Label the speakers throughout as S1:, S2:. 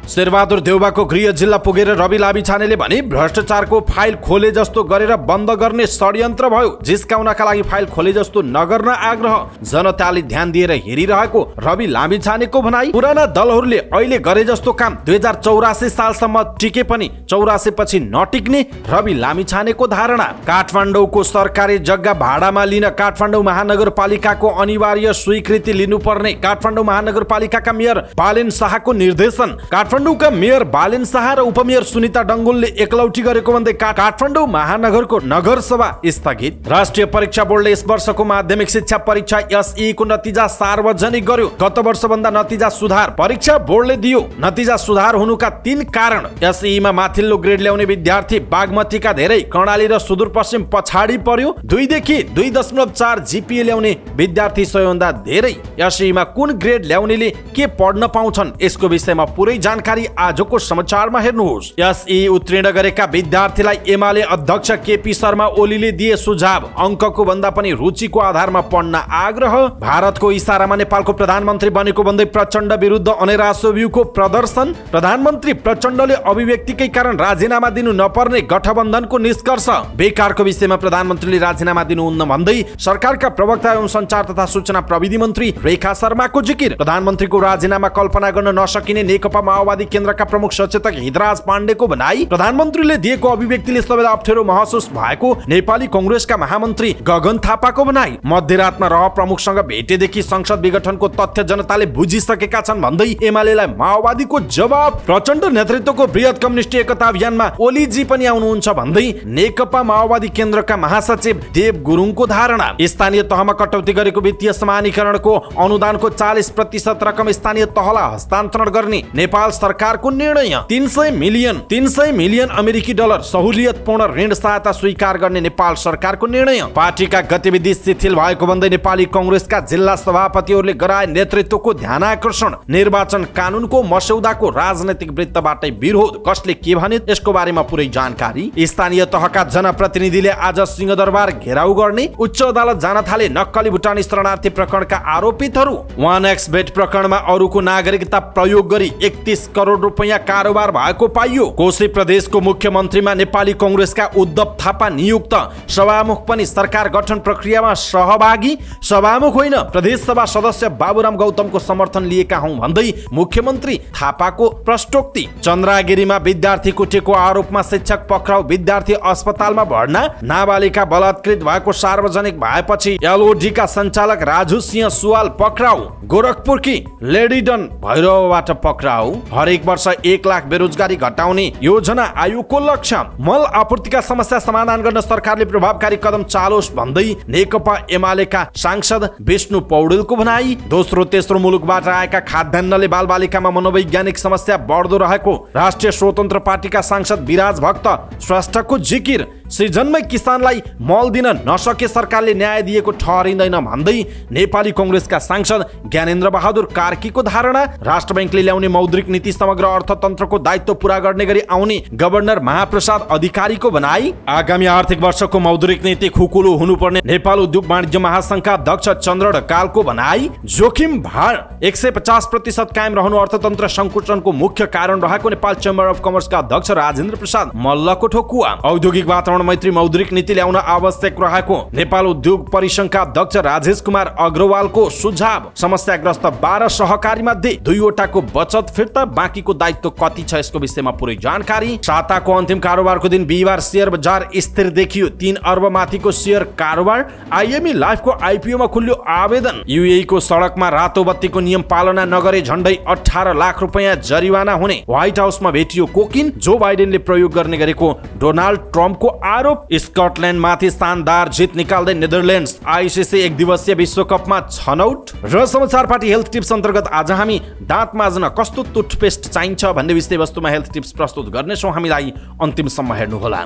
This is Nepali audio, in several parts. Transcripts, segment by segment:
S1: शेरबहादुर देउवाको गृह जिल्ला पुगेर रवि लामिछानेले भने भ्रष्टाचारको फाइल खोले जस्तो गरेर बन्द गर्ने षड्यन्त्र भयो। जिस्काउनका लागि फाइल खोले जस्तो नगर्न आग्रह। जनताले ध्यान दिएर हेरिरहेको रवि लामिछानेको भनाई। पुराना दलहरूले अहिले गरे जस्तो काम 2084 सालसम्म टिके पनि 84 पछि नटिक्ने रवि लामिछानेको धारणा। काठमाडौँको सरकारी जग्गा भाडामा लिन काठमाडौँ महानगरपालिकाको अनिवार्य स्वीकृति लिनुपर्ने काठमाडौँ महानगरपालिकाका मेयर बालेन शाहको निर्देशन। काठमाडौँका मेयर बालेन शाह र उपमेयर सुनिता डङ्गोलले एकलौटी गरेको भन्दै काठमाडौँ महानगरको नगरसभा स्थगित। राष्ट्रिय परीक्षा बोर्डले यस वर्षको माध्यमिक शिक्षा परीक्षा एसई को नतिजा सार्वजनिक गर्यो। गत वर्षभन्दा नतिजा सुधार परीक्षा बोर्डले दियो। नतिजा सुधार हुनुका 3 कारण। एसई मा माथिल्लो ग्रेड ल्याउने विद्यार्थी बागमतीका धेरै, कर्णाली र सुदूरपश्चिम पछाडि पर्यो। 2 देखि 2.4 जीपीए ल्याउने विद्यार्थी सबैभन्दा धेरै। एसई मा कुन ग्रेड ल्याउनेले के पढ्न पाउँछन् यसको विषयमा पुरै जानकारी आजको समाचारमा हेर्नुहोस्। एसई उत्तीर्ण गरेका विद्यार्थीलाई एमाले अध्यक्ष केपी शर्मा ओलीले दिए सुझाव। अङ्कको भन्दा पनि रुचिको आधारमा पढ्न आग्रह। भारतको इशारामा नेपालको प्रधानमन्त्री बनेको भन्दै प्रचण्ड विरुद्ध अनेरासोभ्यूको प्रदर्शन। प्रधानमन्त्री प्रचण्डले अभिव्यक्तिकै कारण राजीनामा दिनु नपर्ने गठबन्धनको निष्कर्ष। बेकारको विषयमा प्रधानमन्त्रीले राजीनामा दिनुहुन्न भन्दै सरकारका प्रवक्ता एवं सञ्चार तथा सूचना प्रविधि मन्त्री रेखा शर्माको जिकिर। प्रधानमन्त्रीको राजीनामा कल्पना गर्न नसकिने नेकपा माओवादी केन्द्रका प्रमुख सचेतक हितराज पाण्डेको भनाई। प्रधानमन्त्रीले दिएको अभिव्यक्तिले सबैलाई अप्ठ्यारो महसुस भएको नेपाली कंग्रेसका महामन्त्री गगन थापाको भनाई। मध्यरातमा रह प्रमुखसँग भेटेदेखि संसद विघटनको तथ्य जनताले बुझिसकेका छन् भन्दै एमालेलाई माओवादीको जवाब। प्रचण्ड नेतृत्वको बृहत कम्युनिस्ट एकता अभियानमा ओलीजी पनि आउनुहुन्छ भन्दै नेकपा माओवादी केन्द्रका महासचिव देव गुरुङको धारणा। स्थानीय तहमा कटौती गरेको वित्तीय समानीकरणको अनुदानको 40% रकम स्थानीय तहलाई हस्तान्तरण गर्ने नेपाल सरकारको निर्णय। 300 मिलियन अमेरिकी डलर सहुलियतपूर्ण ऋण सहायता स्वीकार गर्ने नेपाल सरकारको निर्णय। पार्टीका गतिविधि शिथिल भएको भन्दै नेपाली कंग्रेसका जिल्ला सभापतिहरूले गराए नेतृत्वको ध्यानाकर्षण। निर्वाचन कानूनको मस्यौदाको राजनैतिक वृत्तबाटै विरोध। कसले के भने यसको बारेमा पुरै जानकारी। स्थानीय तहका जनप्रतिनिधिले आज सिंहदरबार घेराउ गर्ने। उच्च अदालत जान थाले नक्कली भुटानी शरणार्थी प्रकरणका आरोपितहरू। 1xBet प्रकरणमा अरूको नागरिकता प्रयोग गरी 31 करोड रुपैयाँ कारोबार भएको पाइयो। कोशी प्रदेशको मुख्यमन्त्रीमा नेपाली कंग्रेसका उद्धव थापा नियुक्त। सभामुख पनि सरकार गठन प्रक्रियामा सहभागी। सभामुख होइन प्रदेश सभा सदस्य बाबुराम गौतमको समर्थन लिएका हौं भन्दै मुख्यमन्त्री थापाको प्रष्टोक्ति। चन्द्रागिरीमा विद्यार्थी कुटेको आरोपमा शिक्षक पक्राउ। विद्यार्थी अस्पतालमा भर्ना। नाबालिका बलात्कृत भएको सार्वजनिक भएपछि एलओडीका सञ्चालक राजु सिंह सुवाल पक्राउ। गोरखपुरकी लेडीडन भैरवबाट पक्राउ। हरेक वर्ष 1 लाख बेरोजगारी घटाउने योजना आयोगको लक्ष्य। मल आपूर्तिका समस्या समाधान गर्न सरकारले प्रभावकारी कदम चालोस् भन्दै नेकपा एमालेका सांसद विष्णु पौडेलको भनाई। दोस्रो तेस्रो मुलुकबाट आएका खाद्यान्नले बालबालिकामा मनोवैज्ञानिक समस्या बढ्दो रहेको राष्ट्रिय स्वतन्त्र पार्टीका सांसद विराज भक्त श्रेष्ठको जिकिर। सिजनमै किसानलाई मल दिन नसके सरकारले न्याय दिएको ठहरिँदैन भन्दै नेपाली कंग्रेसका सांसद ज्ञानेन्द्र बहादुर कार्कीको धारणा। राष्ट्र बैंकले ल्याउने मौद्रिक नीति समग्र अर्थतन्त्रको दायित्व पूरा गर्ने गरी आउने गभर्नर महाप्रसाद अधिकारीको भनाई। आगामी आर्थिक वर्षको मौद्रिक नीति खुकुलो हुनुपर्ने नेपाल उद्योग वाणिज्य महासंघका अध्यक्ष चन्द्र ढकालको भनाई। जोखिम भार 150% कायम रहनु अर्थतन्त्र संकुचनको मुख्य कारण रहेको नेपाल चेम्बर अफ कमर्सका अध्यक्ष राजेन्द्र प्रसाद मल्लको ठोकुवा। औद्योगिक वातावरण मैत्री मौद्रिक नीति ल्याउन आवश्यक रहेको नेपाल उद्योग परिसंघका अध्यक्ष राजेश कुमार अग्रवालको सुझाव। समस्याग्रस्त 12 सहकारी मध्ये 2 वटाको बचत फिर्ता, बाँकीको दायित्व कति छ यसको विषयमा पुरै जानकारी। साताको अन्तिम कारोबारको दिन बिहिबार शेयर बजार स्थिर देखियो। 3 अर्ब माथिको शेयर कारोबार। आईएमई लाइफको आईपीओ मा खुल्यो आवेदन। यूएई को सडकमा रातो बत्तीको नियम पालना नगरे झण्डै 18 लाख रुपैयाँ जरिवाना हुने व्हाइट हाउसमा भेटियो कोकिन। जो बाइडेनले प्रयोग गर्ने गरेको डोनाल्ड ट्रम्पको आरोप। स्कटल्यान्ड माथि शानदार जित निकाल्दै नेदरल्यान्ड्स आईसीसी 1 दिवसीय विश्वकपमा छनौट। र समाचार पार्टी हेल्थ टिप्स अन्तर्गत आज हामी दाँत माझ्न कस्तो टुथपेस्ट चाहिन्छ भन्ने विषयवस्तुमा हेल्थ टिप्स प्रस्तुत गर्नेछौँ। हामीलाई अन्तिमसम्म हेर्नुहोला।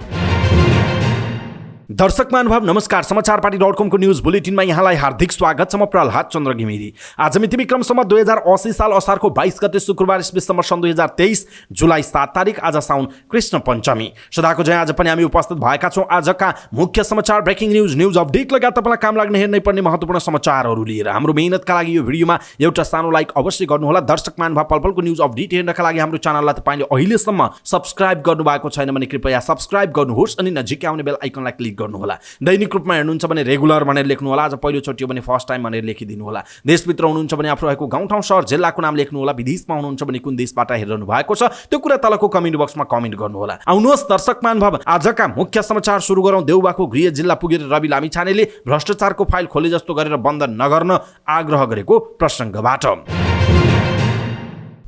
S1: दर्शक महानुभाव नमस्कार। समाचार पार्टी.com को न्यूज बुलेटिनमा यहाँलाई हार्दिक स्वागत छ। म प्रहलाद चन्द्र घिमिरे। आज मिति विक्रमसम्म 2080 साल असारको 22 गते शुक्रबार इस्वी सम्म सन् 2023 जुलाई 7 तारिक आज साउन कृष्ण पञ्चमी। सदाको जय आज पनि हामी उपस्थित भएका छौँ आजका मुख्य समाचार, ब्रेकिङ न्यूज अपडेट लगायत तपाईँलाई काम लाग्ने हेर्नै पर्ने महत्त्वपूर्ण समाचारहरू लिएर। हाम्रो मेहनतका लागि यो भिडियोमा एउटा सानो लाइक अवश्य गर्नुहोला। दर्शक महानुभाव पलपलको न्यूज अपडेट हेर्नका लागि हाम्रो च्यानललाई तपाईँले अहिलेसम्म सब्स्क्राइब गर्नुभएको छैन भने कृपया सब्स्क्राइब गर्नुहोस् अनि नजिकै आउने बेल आइकनलाई क्लिक गर्नुहोला। दैनिक रूपमा हेर्नुहुन्छ भने रेगुलर भनेर लेख्नुहोला। आज पहिलोचोटि हो भने फर्स्ट टाइम भनेर लेखिदिनु होला। देशभित्र हुनुहुन्छ भने आफू रहेको गाउँठाउँ सहर जिल्लाको नाम लेख्नुहोला। विदेशमा हुनुहुन्छ भने कुन देशबाट हेरिरहनु भएको छ त्यो कुरा तलको कमेन्ट बक्समा कमेन्ट गर्नुहोला। आउनुहोस् दर्शक महानुभाव आजका मुख्य समाचार सुरु गरौँ। देउबाको गृह जिल्ला पुगेर रवि लामिछानेले भ्रष्टाचारको फाइल खोले जस्तो गरेर बन्द नगर्न आग्रह गरेको प्रसङ्गबाट।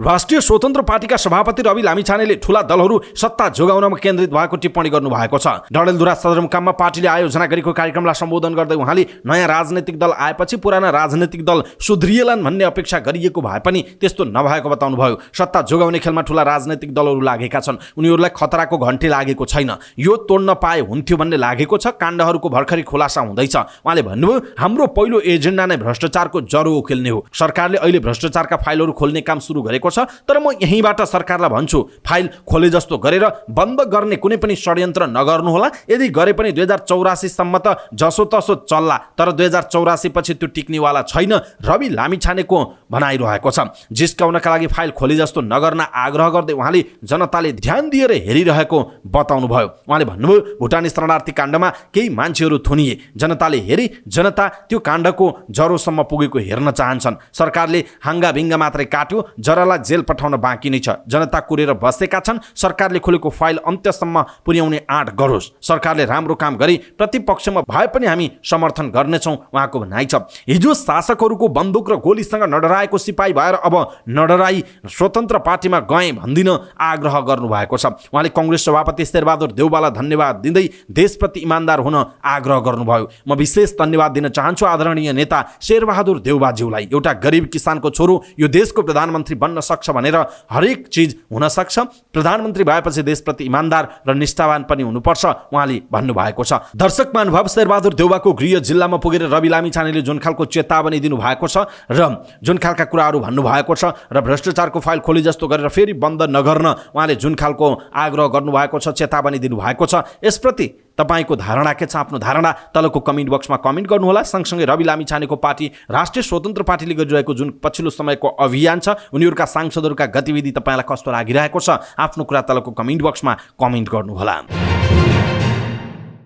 S1: राष्ट्रिय स्वतन्त्र पार्टीका सभापति रवि लामिछानेले ठूला दलहरू सत्ता जोगाउनमा केन्द्रित भएको टिप्पणी गर्नुभएको छ। डडेलधुरा सदरमुकाममा पार्टीले आयोजना गरेको कार्यक्रमलाई सम्बोधन गर्दै उहाँले नयाँ राजनैतिक दल आएपछि पुराना राजनैतिक दल सुध्रिएलान् भन्ने अपेक्षा गरिएको भए पनि त्यस्तो नभएको बताउनुभयो। सत्ता जोगाउने खेलमा ठूला राजनैतिक दलहरू लागेका छन्, उनीहरूलाई खतराको घन्टी लागेको छैन। यो तोड्न पाए हुन्थ्यो भन्ने लागेको छ। काण्डहरूको भर्खरै खुलासा हुँदैछ। उहाँले भन्नुभयो, हाम्रो पहिलो एजेन्डा नै भ्रष्टाचारको जरो उखेल्ने हो। सरकारले अहिले भ्रष्टाचारका फाइलहरू खोल्ने काम सुरु गरेको छ, तर म यहीँबाट सरकारलाई भन्छु, फाइल खोले जस्तो गरेर बन्द गर्ने कुनै पनि षड्यन्त्र नगर्नुहोला। यदि गरे पनि 2084 सम्म त जसो तसो चल्ला, तर 2084 पछि त्यो टिक्नेवाला छैन। रवि लामिछानेको भनाइरहेको छ। जिस्काउनका लागि फाइल खोले जस्तो नगर्न आग्रह गर्दै उहाँले जनताले ध्यान दिएर हेरिरहेको बताउनुभयो। उहाँले भन्नुभयो, भुटानी शरणार्थी काण्डमा केही मान्छेहरू थुनिए, जनताले हेरी जनता त्यो काण्डको जरोसम्म पुगेको हेर्न चाहन्छन्। सरकारले हाङ्गाभिङ्गा मात्रै काट्यो, जरालाई जेल पठाउन बाँकी नै छ। जनता कुरेर बसेका छन्। सरकारले खोलेको फाइल अन्त्यसम्म पुर्याउने आँट गरोस्। सरकारले राम्रो काम गरी प्रतिपक्षमा भए पनि हामी समर्थन गर्नेछौँ, उहाँको भनाइ छ। हिजो शासकहरूको बन्दुक र गोलीसँग नडराएको सिपाही भएर अब नडराई स्वतन्त्र पार्टीमा गए भन्दिन आग्रह गर्नुभएको छ। उहाँले कङ्ग्रेस सभापति शेरबहादुर देउबालाई धन्यवाद दिँदै देशप्रति इमान्दार हुन आग्रह गर्नुभयो। म विशेष धन्यवाद दिन चाहन्छु आदरणीय नेता शेरबहादुर देउबाज्यूलाई। एउटा गरिब किसानको छोरो यो देशको प्रधानमन्त्री बन्न सक्छ भनेर हरेक चिज हुन सक्छ। प्रधानमन्त्री भएपछि देशप्रति इमान्दार र निष्ठावान पनि हुनुपर्छ, उहाँले भन्नुभएको छ। दर्शक महानुभाव शेरबहादुर देउबाको गृह जिल्लामा पुगेर रवि लामिछानेले जुन खालको चेतावनी दिनुभएको छ र जुन खालका कुराहरू भन्नुभएको छ र भ्रष्टाचारको फाइल खोले जस्तो गरेर फेरि बन्द नगर्न उहाँले जुन खालको आग्रह गर्नुभएको छ, चेतावनी दिनुभएको छ, यसप्रति तपाईको धारणा के छ? आफ्नो धारणा तलको कमेन्ट बक्समा कमेन्ट गर्नुहोला। सँगसँगै रवि लामिछानेको पार्टी राष्ट्रिय स्वतन्त्र पार्टीले गरिरहेको जुन पछिल्लो समयको अभियान छ, उनीहरूका सांसदहरूका गतिविधि तपाईँलाई कस्तो लागिरहेको छ? आफ्नो कुरा तलको कमेन्ट बक्समा कमेन्ट गर्नुहोला।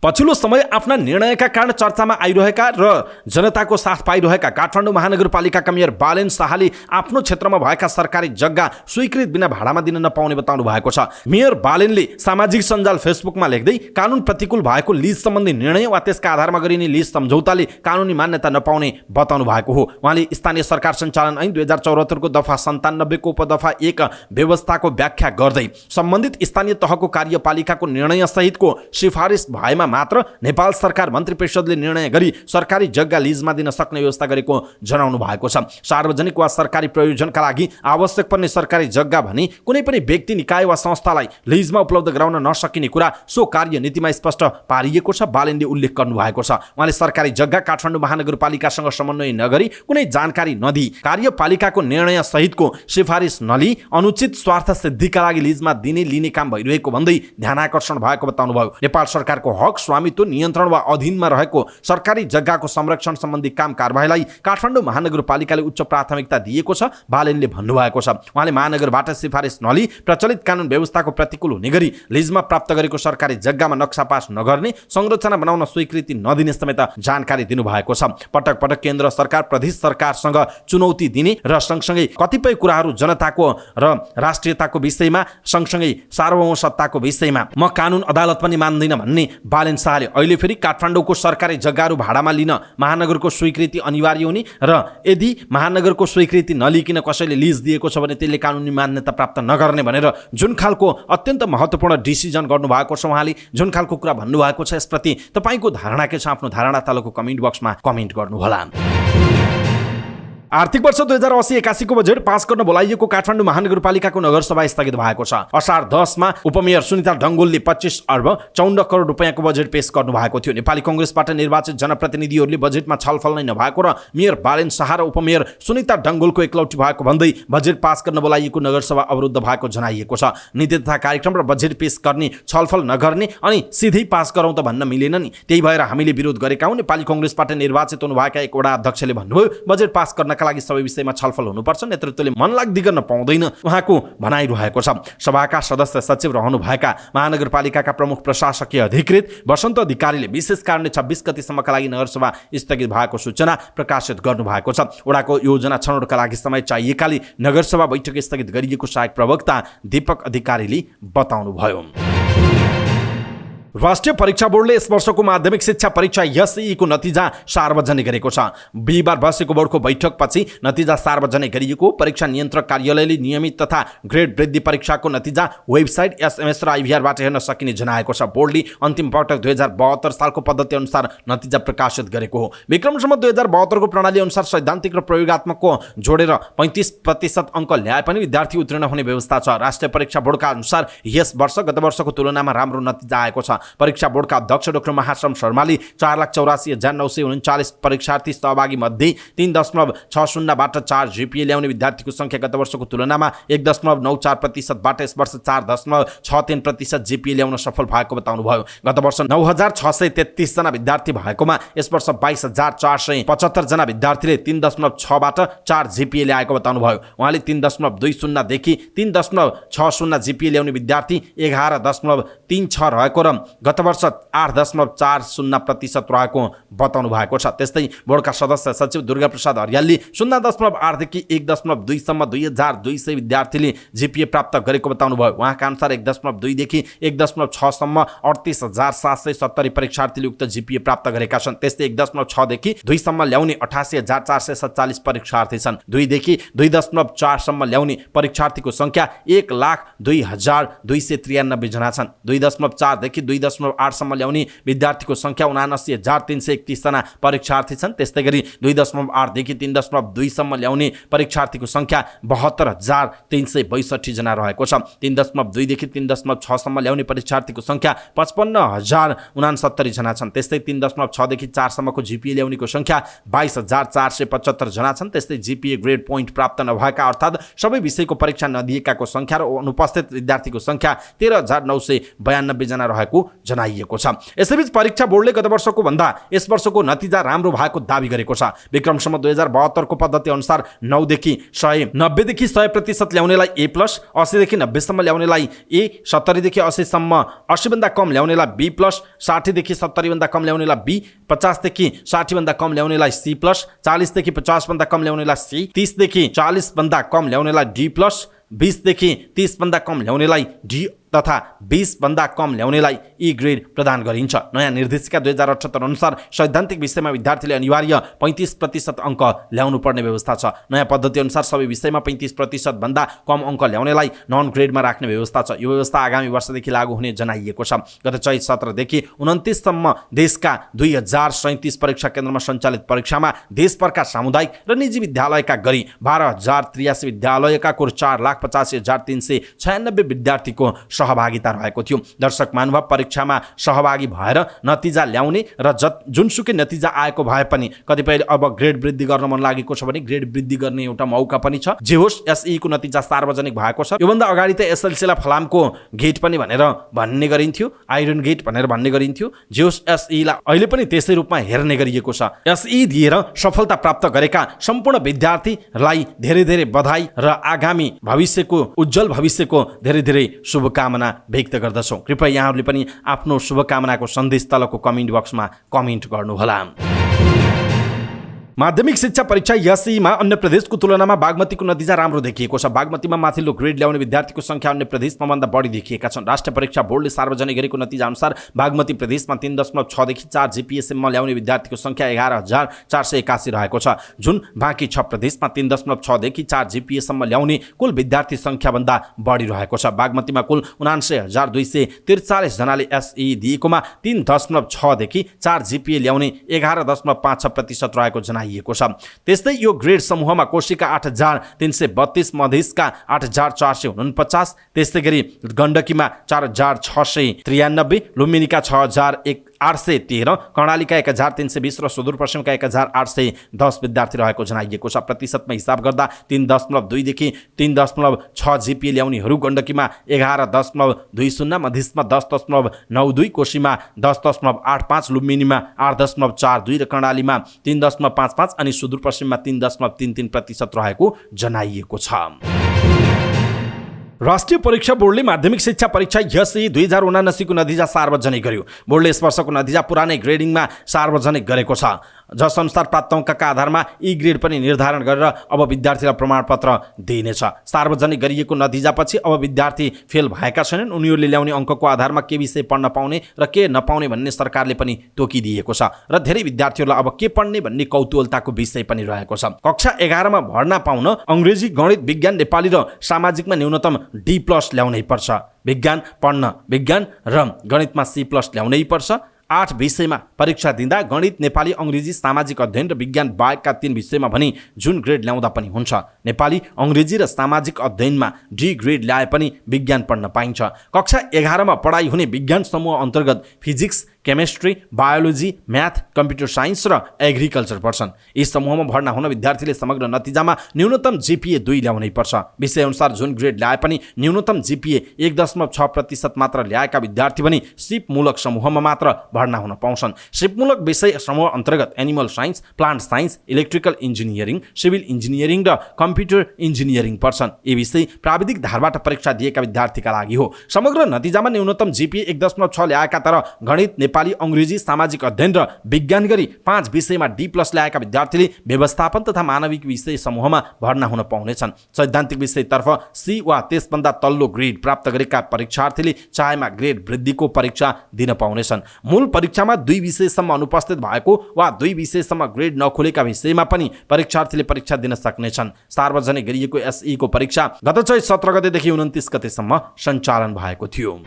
S1: पछिल्लो समय आफ्ना निर्णयका कारण चर्चामा आइरहेका र जनताको साथ पाइरहेका काठमाडौँ महानगरपालिकाका मेयर बालेन शाहले आफ्नो क्षेत्रमा भएका सरकारी जग्गा स्वीकृत बिना भाडामा दिन नपाउने बताउनु भएको छ। मेयर बालेनले सामाजिक सञ्जाल फेसबुकमा लेख्दै कानुन प्रतिकूल भएको लिज सम्बन्धी निर्णय वा त्यसका आधारमा गरिने लिज सम्झौताले कानुनी मान्यता नपाउने बताउनु भएको हो। उहाँले स्थानीय सरकार सञ्चालन ऐन 2074 को दफा 97 को उपदफा 1 व्यवस्थाको व्याख्या गर्दै सम्बन्धित स्थानीय तहको कार्यपालिकाको निर्णय सहितको सिफारिस भएमा मात्र नेपाल सरकार मन्त्री परिषदले निर्णय गरी सरकारी जग्गा लिजमा दिन सक्ने व्यवस्था गरेको जनाउनु भएको छ। सार्वजनिक वा सरकारी प्रयोजनका लागि आवश्यक पर्ने सरकारी जग्गा भने कुनै पनि व्यक्ति, निकाय वा संस्थालाई लिजमा उपलब्ध गराउन नसकिने कुरा सो कार्यनीतिमा स्पष्ट पारिएको छ, बालेनले उल्लेख गर्नुभएको छ। उहाँले सरकारी जग्गा काठमाडौँ महानगरपालिकासँग समन्वय नगरी कुनै जानकारी नदिई कार्यपालिकाको निर्णय सहितको सिफारिस नलिई अनुचित स्वार्थ सिद्धिका लागि लिजमा लिने काम भइरहेको भन्दै ध्यानाकर्षण भएको बताउनुभयो। नेपाल सरकारको हक, स्वामित्व, नियन्त्रण वा अधीनमा रहेको सरकारी जग्गाको संरक्षण सम्बन्धी काम कारबाहीलाई काठमाडौँ महानगरपालिकाले उच्च प्राथमिकता दिएको छ, बालेनले भन्नुभएको छ। उहाँले महानगरबाट सिफारिस नलिई प्रचलित कानुन व्यवस्थाको प्रतिकूल हुने गरी लिजमा प्राप्त गरेको सरकारी जग्गामा नक्सा पास नगर्ने, संरचना बनाउन स्वीकृति नदिने समेत जानकारी दिनुभएको छ। पटक पटक केन्द्र सरकार, प्रदेश सरकारसँग चुनौती दिने र सँगसँगै कतिपय कुराहरू जनताको र राष्ट्रियताको विषयमा, सँगसँगै सार्वभौम सत्ताको विषयमा म कानुन अदालत पनि मान्दिनँ भन्ने बालेन शाहले अहिले फेरि काठमाडौँको सरकारी जग्गाहरू भाडामा लिन महानगरको स्वीकृति अनिवार्य हुने र यदि महानगरको स्वीकृति नलिकन कसैले लिज दिएको छ भने त्यसले कानुनी मान्यता प्राप्त नगर्ने भनेर जुन खालको अत्यन्त महत्त्वपूर्ण डिसिजन गर्नुभएको छ, उहाँले जुन खालको कुरा भन्नुभएको छ, यसप्रति तपाईँको धारणा के छ? आफ्नो धारणा तलको कमेन्ट बक्समा कमेन्ट गर्नुहोला। आर्थिक वर्ष 2080-81 को बजेट पास गर्न बोलाइएको काठमाडौँ महानगरपालिकाको नगरसभा स्थगित भएको छ। असार 10 मा उपमेयर सुनिता ढङ्गोलले 25 अर्ब 54 करोड रुपैयाँको बजेट पेश गर्नु भएको थियो। नेपाली कांग्रेसबाट निर्वाचित जनप्रतिनिधिहरूले बजेटमा छलफल नै नभएको र मेयर बालेन शाह र उपमेयर सुनिता ढङ्गोलको एकलौटी भएको भन्दै बजेट पास गर्न बोलाइएको नगरसभा अवरुद्ध भएको जनाइएको छ। नीति तथा कार्यक्रम र बजेट पेश गर्ने छलफल नगर्ने अनि सिधै पास गरौँ त भन्न मिलेन नि। त्यही भएर हामीले विरोध गरेका हौं। नेपाली कांग्रेसबाट निर्वाचित हुनुभएका एक वडा अध्यक्षले भन्नुभयो, बजेट पास गर्नका लागि सबै विषयमा छलफल हुनुपर्छ, नेतृत्वले मनलाग्दी गर्न पाउँदैन उहाँको भनाइरहेको छ। सभाका सदस्य सचिव रहनुभएका महानगरपालिकाका प्रमुख प्रशासकीय अधिकृत वसन्त अधिकारीले विशेष कारणले 26 गतिसम्मका लागि नगरसभा स्थगित भएको सूचना प्रकाशित गर्नुभएको छ। वडाको योजना छनौटका लागि समय चाहिएकाले नगरसभा बैठक स्थगित गरिएको सहायक प्रवक्ता दीपक अधिकारीले बताउनुभयो। राष्ट्रिय परीक्षा बोर्डले यस वर्षको माध्यमिक शिक्षा परीक्षा एसई को नतिजा सार्वजनिक गरेको छ। बिहीबार बसेको बोर्डको बैठकपछि नतिजा सार्वजनिक गरिएको परीक्षा नियन्त्रक कार्यालयले नियमित तथा ग्रेड वृद्धि परीक्षाको नतिजा वेबसाइट एसएमएस र आइभीआरबाट हेर्न सकिने जनाएको छ। बोर्डले अन्तिम पटक 2072 सालको पद्धति अनुसार नतिजा प्रकाशित गरेको हो। विक्रम सम्वत 2072 को प्रणाली अनुसार सैद्धान्तिक र प्रयोगात्मकको जोडेर 35% अंक ल्याए पनि विद्यार्थी उत्तीर्ण हुने व्यवस्था छ। राष्ट्रिय परीक्षा बोर्डका अनुसार यस वर्ष गत वर्षको तुलनामा राम्रो नतिजा आएको छ। परीक्षा बोर्डका अध्यक्ष डाक्टर महाश्रम शर्माले 4,84,939 परीक्षार्थी सहभागी मध्ये 3.60बाट 4 जीपीए ल्याउने विद्यार्थीको संख्या गत वर्षको तुलनामा 1.94% बाट यस वर्ष 4.63% जीपीए ल्याउन सफल भएको बताउनुभयो। गत वर्ष 9,633 जना विद्यार्थी भएकोमा यस वर्ष 22,475 जना विद्यार्थीले 3.6 बाट 4 जीपीए ल्याएको बताउनुभयो। उहाँले 3.20 देखि 3.60 जीपीए ल्याउने विद्यार्थी 11.36 रहेको र गत वर्ष 8.40% रहेको बताउनु भएको छ। त्यस्तै बोर्डका सदस्य सचिव दुर्गा प्रसाद हरियालले 0.8 देखि 1.2 सम्म 2200 विद्यार्थीले जीपीए प्राप्त गरेको बताउनु भयो। उहाँका अनुसार 1.2 देखि 1.6 सम्म 38,770 परीक्षार्थीले उक्त जीपीए प्राप्त गरेका छन्। त्यस्तै 1.6 देखि 2 सम्म ल्याउने 88,447 परीक्षार्थी छन्। 2 देखि 2.4 सम्म ल्याउने परीक्षार्थीको संख्या 1,02,293 जना छन्। 2.4 देखि 2.8 सम्म ल्याउने विद्यार्थीको संख्या 79,331 जना परीक्षार्थी छन्। त्यस्तै गरी 2.8 देखि 3.2 सम्म ल्याउने परीक्षार्थीको संख्या 72,362 जना रहेको छ। 3.2 देखि 3.6 सम्म ल्याउने परीक्षार्थीको संख्या 55,069 जना छन्। त्यस्तै 3.6 देखि 4 सम्मको जीपीए ल्याउनेको संख्या 22,475 जना छन्। त्यस्तै जीपीए ग्रेड पोइन्ट प्राप्त नभएका अर्थात् सबै विषयको परीक्षा नदिएकाको संख्या र अनुपस्थित विद्यार्थीको संख्या 13,992 जना रहेको जनाइएको छ। यसैबीच परीक्षा बोर्डले गत वर्षको भन्दा यस वर्षको नतिजा राम्रो भएको दावी गरेको छ। विक्रम सम्वत 2072 को पद्धति अनुसार 9 देखि 90 देखि 100% ल्याउनेलाई ए प्लस, 80 देखि 90 सम्म ल्याउनेलाई ए, 70 देखि 80 सम्म 80 भन्दा कम ल्याउनेलाई बी प्लस, 60 देखि 70 भन्दा कम ल्याउनेलाई बी, 50 देखि 60 भन्दा कम ल्याउनेलाई सी प्लस, 40 देखि 50 भन्दा कम ल्याउनेलाई सी, 30 देखि 40 भन्दा कम ल्याउनेलाई डी प्लस, 20 देखि 30 भन्दा कम ल्याउनेलाई डी तथा 20 भन्दा कम ल्याउनेलाई ई ग्रेड प्रदान गरिन्छ। नयाँ निर्देशिका 2078 अनुसार सैद्धान्तिक विषयमा विद्यार्थीले अनिवार्य 35% अंक ल्याउनु पर्ने व्यवस्था छ। नयाँ पद्धति अनुसार सबै विषयमा 35% भन्दा कम अंक ल्याउनेलाई नन ग्रेडमा राख्ने व्यवस्था छ। यो व्यवस्था आगामी वर्षदेखि लागू हुने जनाइएको छ। गत चैत 17 देखि 29 सम्म देशका 2037 परीक्षा केन्द्रमा सञ्चालित परीक्षामा देशभरका सामुदायिक र निजी विद्यालयका गरी 12,083 विद्यालयका कुल 4,85,396 विद्यार्थीको सहभागिता रहेको थियो। दर्शक महानुभाव परीक्षामा सहभागी भएर नतिजा ल्याउने र जुनसुकै नतिजा आएको भए पनि कतिपय अब ग्रेड वृद्धि गर्न मन लागेको छ भने ग्रेड वृद्धि गर्ने एउटा मौका पनि छ। जे होस् एसई को नतिजा सार्वजनिक भएको छ। योभन्दा अगाडि त एसएलसीलाई फलामको गेट पनि भनेर भन्ने गरिन्थ्यो, आइरन गेट भनेर भन्ने गरिन्थ्यो। जे होस् एसईलाई अहिले पनि त्यसै रूपमा हेर्ने गरिएको छ। एसई दिएर सफलता प्राप्त गरेका सम्पूर्ण विद्यार्थीलाई धेरै धेरै बधाई र आगामी भविष्यको उज्जवल भविष्यको धेरै धेरै शुभकामना व्यक्त गर्दछौं। कृपया यहाँहरूले पनि आफ्नो शुभकामनाको सन्देश तलको कमेन्ट बक्समा कमेन्ट गर्नुहोला। माध्यमिक शिक्षा परीक्षा एसईमा अन्य प्रदेशको तुलनामा बागमतीको नतिजा राम्रो देखिएको छ। बागमतीमा माथिल्लो ग्रेड ल्याउने विद्यार्थीको संख्या अन्य प्रदेशमा भन्दा बढी देखिएका छन्। राष्ट्रिय परीक्षा बोर्डले सार्वजनिक गरेको नतिजा अनुसार बागमती प्रदेशमा 3.6 देखि 4 जीपीएसम्म ल्याउने विद्यार्थीको संख्या 11,481 रहेको छ, जुन बाँकी 6 प्रदेशमा 3.6 देखि 4 जीपीएसम्म ल्याउने कुल विद्यार्थी संख्या भन्दा बढी रहेको छ। बागमतीमा कुल 79,243 जनाले एसई दिएकोमा 3.6 देखि 4 जीपीए ल्याउने 11.56% रहेको जना जनाइएको छ। त्यस्तै यो ग्रेड समूहमा कोशीका 8,332, मधेसका 8,449, त्यस्तै गरी गण्डकीमा 4,693, लुम्बिनीका 6,813, कर्णालीका 1,320 र सुदूरपश्चिमका 1,810 विद्यार्थी रहेको जनाइएको छ। प्रतिशतमा हिसाब गर्दा 3.2 देखि 3.6 GPA ल्याउनेहरू गण्डकीमा 11.20, मधेसमा 10.92, कोशीमा 10.85, लुम्बिनीमा 8.42 र कर्णालीमा 3.55 अनि सुदूरपश्चिममा 3.33% रहेको जनाइएको छ। राष्ट्रिय परीक्षा बोर्डले माध्यमिक शिक्षा परीक्षा एसई 2079 को नतिजा सार्वजनिक गर्यो। बोर्डले यस वर्षको नतिजा पुरानै ग्रेडिङमा सार्वजनिक गरेको छ, जस अनुसार प्राप्त अङ्कका आधारमा ई ग्रेड पनि निर्धारण गरेर अब विद्यार्थीलाई प्रमाणपत्र दिइनेछ। सार्वजनिक गरिएको नतिजापछि अब विद्यार्थी फेल भएका छैनन्। उनीहरूले ल्याउने अङ्कको आधारमा के विषय पढ्न पाउने र के नपाउने भन्ने सरकारले पनि तोकिदिएको छ र धेरै विद्यार्थीहरूलाई अब के पढ्ने भन्ने कौतूहलताको विषय पनि रहेको छ। कक्षा 11 मा भर्ना पाउन अङ्ग्रेजी, गणित, विज्ञान, नेपाली र सामाजिकमा न्यूनतम D+ ल्याउनै पर्छ। विज्ञान पढ्न विज्ञान र गणितमा C+ ल्याउनै पर्छ। 8 विषयमा परीक्षा दिँदा गणित, नेपाली, अङ्ग्रेजी, सामाजिक अध्ययन र विज्ञान बाहेकका 3 विषयमा भने जुन ग्रेड ल्याउँदा पनि हुन्छ। नेपाली, अङ्ग्रेजी र सामाजिक अध्ययनमा D ग्रेड ल्याए पनि विज्ञान पढ्न पाइन्छ। कक्षा 11 मा पढाइ हुने विज्ञान समूह अन्तर्गत physics, chemistry, biology, math, computer science र एग्रिकल्चर पर्छन्। यी समूहमा भर्ना हुन विद्यार्थीले समग्र नतिजामा न्यूनतम GPA 2 ल्याउनै पर्छ। विषय अनुसार जुन ग्रेड ल्याए पनि न्यूनतम GPA 1.6% मात्र ल्याएका विद्यार्थी पनि सिपमूलक समूहमा मात्र भर्ना हुन पाउँछन्। सिपमूलक विषय समूह अन्तर्गत animal science, plant science, electrical engineering, civil engineering र कम्प्युटर इन्जिनियरिङ पर्छन्। यी विषय प्राविधिक धारबाट परीक्षा दिएका विद्यार्थीका लागि हो। समग्र नतिजामा न्यूनतम GPA 1.6 ल्याएका तर गणित, नेपाली, अङ्ग्रेजी, सामाजिक अध्ययन र विज्ञान गरी 5 विषयमा D+ ल्याएका विद्यार्थीले व्यवस्थापन तथा मानविक विषय समूहमा भर्ना हुन पाउनेछन्। सैद्धान्तिक विषयतर्फ C वा त्यसभन्दा तल्लो ग्रेड प्राप्त गरेका परीक्षार्थीले चाहेमा ग्रेड वृद्धिको परीक्षा दिन पाउनेछन्। मूल परीक्षामा 2 विषयसम्म अनुपस्थित भएको वा 2 विषयसम्म ग्रेड नखोलेका विषयमा पनि परीक्षार्थीले परीक्षा दिन सक्नेछन्। सार्वजनिक गरिएको SE को परीक्षा गत चैत 17 गतेदेखि 29 गतेसम्म सञ्चालन भएको थियो।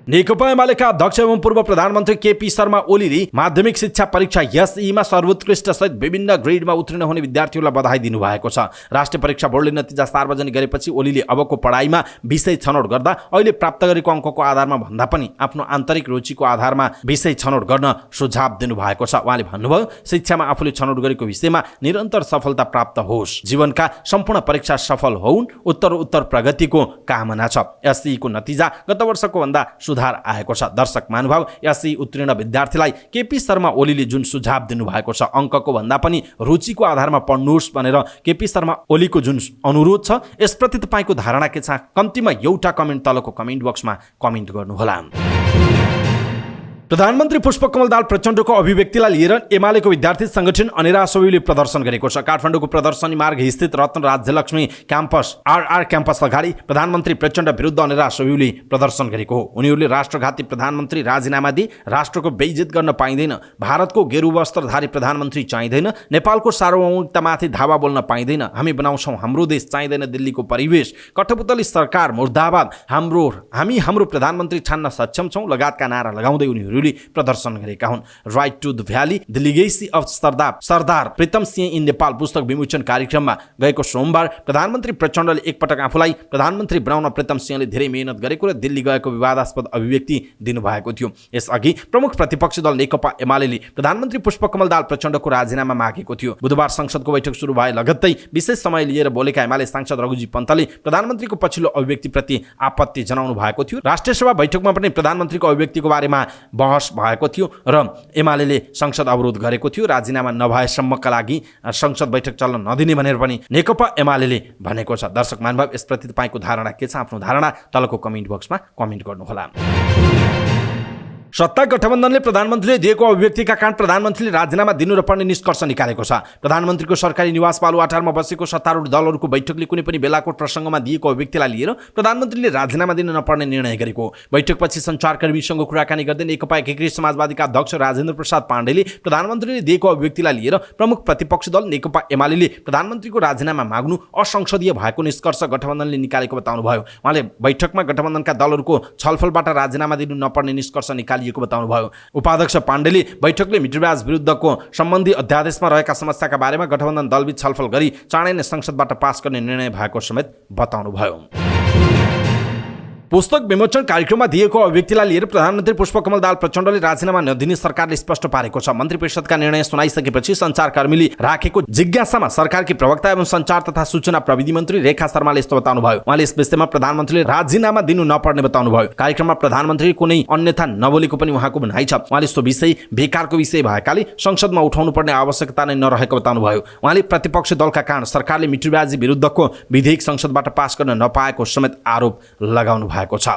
S1: नेकपा एमालेका अध्यक्ष एवं पूर्व प्रधानमन्त्री केपी शर्मा ओलीले माध्यमिक शिक्षा परीक्षा एसई मा सर्वोत्कृष्ट सहित विभिन्न ग्रेडमा उत्तीर्ण हुने विद्यार्थीहरूलाई बधाई दिनुभएको छ। राष्ट्रिय परीक्षा बोर्डले नतिजा सार्वजनिक गरेपछि ओलीले अबको पढाइमा विषय छनौट गर्दा अहिले प्राप्त गरेको अङ्कको आधारमा भन्दा पनि आफ्नो आन्तरिक रुचिको आधारमा विषय छनौट गर्न सुझाव दिनुभएको छ। उहाँले भन्नुभयो, शिक्षामा आफूले छनौट गरेको विषयमा निरन्तर सफलता प्राप्त होस्, जीवनका सम्पूर्ण परीक्षा सफल होउन्, उत्तर प्रगतिको कामना छ। एसई को नतिजा गत वर्षको भन्दा सुधार आएको छ। दर्शक महानुभाव, एसई उत्तीर्ण विद्यार्थीलाई केपी शर्मा ओलीले जुन सुझाव दिनुभएको छ, अङ्कको भन्दा पनि रुचिको आधारमा पढ्नुहोस् भनेर केपी शर्मा ओलीको जुन अनुरोध छ, यसप्रति तपाईँको धारणा के छ? कम्तीमा एउटा कमेन्ट तलको कमेन्ट बक्समा कमेन्ट गर्नुहोला। प्रधानमन्त्री पुष्पकमल दाहाल प्रचण्डको अभिव्यक्तिलाई लिएर एमालेको विद्यार्थी संगठन अनेरा सोविले प्रदर्शन गरेको छ। काठमाडौँको प्रदर्शनी मार्ग स्थित रत्न राज्यलक्ष्मी क्याम्पस आरआर क्याम्पस अगाडि प्रधानमन्त्री प्रचण्ड विरुद्ध अनेरा सोविले प्रदर्शन गरेको हो। उनीहरूले राष्ट्रघाती प्रधानमन्त्री राजीनामा दिए, राष्ट्रको बेइज्जत गर्न पाइँदैन, भारतको गेरु वस्त्रधारी प्रधानमन्त्री चाहिँदैन, नेपालको सार्वभौमिकतामाथि धावा बोल्न पाइँदैन, हामी बनाउँछौँ हाम्रो देश, चाहिँदैन दिल्लीको परिवेश, कठपुतली सरकार मुर्दाबाद, हाम्रो प्रधानमन्त्री छान्न सक्षम छौँ लगायतका नारा लगाउँदै उनीहरू प्रदर्शन गरेका हुन्। Right to the valley, the legacy of Sardar Pritam Singh in Nepal पुस्तक विमोचन कार्यक्रममा गएको सोमबार प्रधानमन्त्री प्रचण्डले एकपटक आफूलाई प्रधानमन्त्री बनाउन प्रीतम सिंहले धेरै मेहनत गरेको र दिल्ली गएको विवादास्पद अभिव्यक्ति दिनुभएको थियो। यसअघि प्रमुख प्रतिपक्षी दल नेकपा एमालेले प्रधानमन्त्री पुष्पकमल दाहाल प्रचण्डको राजीनामा मागेको थियो। बुधबार संसदको बैठक सुरु भए लगत्तै विशेष समय लिएर बोलेका एमाले सांसद रघुजी पन्तले प्रधानमन्त्रीको पछिल्लो अभिव्यक्तिप्रति आपत्ति जनाउनु भएको थियो। राष्ट्रिय सभा बैठकमा पनि प्रधानमन्त्रीको अभिव्यक्तिको बारेमा बहस भएको थियो र एमालेले संसद अवरोध गरेको थियो। राजीनामा नभएसम्मका लागि संसद बैठक चल्न नदिने भनेर पनि नेकपा एमालेले भनेको छ। दर्शक महानुभाव, यसप्रति तपाईँको धारणा के छ? आफ्नो धारणा तलको कमेन्ट बक्समा कमेन्ट गर्नुहोला। सत्ता गठबन्धनले प्रधानमन्त्रीले दिएको अभिव्यक्तिका कारण प्रधानमन्त्रीले राजीनामा दिनुपर्ने निष्कर्ष निकालेको छ। प्रधानमन्त्रीको सरकारी निवास बालुवाटारमा बसेको सत्तारूढ दलहरूको बैठकले कुनै पनि बेलाको प्रसङ्गमा दिएको अभिव्यक्तिलाई लिएर प्रधानमन्त्रीले राजीनामा दिन नपर्ने निर्णय गरेको। बैठकपछि सञ्चारकर्मीसँग कुराकानी गर्दै नेकपा एकीकृत समाजवादीका अध्यक्ष राजेन्द्र प्रसाद पाण्डेले प्रधानमन्त्रीले दिएको अभिव्यक्तिलाई लिएर प्रमुख प्रतिपक्षी दल नेकपा एमालेले प्रधानमन्त्रीको राजीनामा माग्नु असंसदीय भएको निष्कर्ष गठबन्धनले निकालेको बताउनुभयो। उहाँले बैठकमा गठबन्धनका दलहरूको छलफलबाट राजीनामा दिनु नपर्ने निष्कर्ष निकालिएको निकालिएको बताउनुभयो। उपाध्यक्ष पाण्डेले बैठकले मिटर ब्याज विरुद्धको सम्बन्धी अध्यादेशमा रहेका समस्याका बारेमा गठबन्धन दलबीच छलफल गरी चाँडै नै संसदबाट पास गर्ने निर्णय भएको समेत बताउनुभयो। पुस्तक विमोचन कार्यक्रममा दिएको अभिव्यक्तिलाई लिएर प्रधानमन्त्री पुष्पकमल दाहाल प्रचण्डले राजीनामा नदिने सरकारले स्पष्ट पारेको छ। मन्त्री परिषदका निर्णय सुनाइसकेपछि सञ्चारकर्मीले राखेको जिज्ञासामा सरकारकी प्रवक्ता एवं सञ्चार तथा सूचना प्रविधि मन्त्री रेखा शर्माले यस्तो बताउनुभयो। उहाँले यस विषयमा प्रधानमन्त्रीले राजीनामा दिनु नपर्ने बताउनुभयो। कार्यक्रममा प्रधानमन्त्री कुनै अन्यथा नबोलेको पनि उहाँको भनाइ छ। उहाँले सो विषय बेकारको विषय भएकाले संसदमा उठाउनु पर्ने आवश्यकता नै नरहेको बताउनुभयो। उहाँले प्रतिपक्षी दलका कारण सरकारले मिटर ब्याज विरुद्धको विधेयक संसदबाट पास गर्न नपाएको समेत आरोप लगाउनु भएको छ।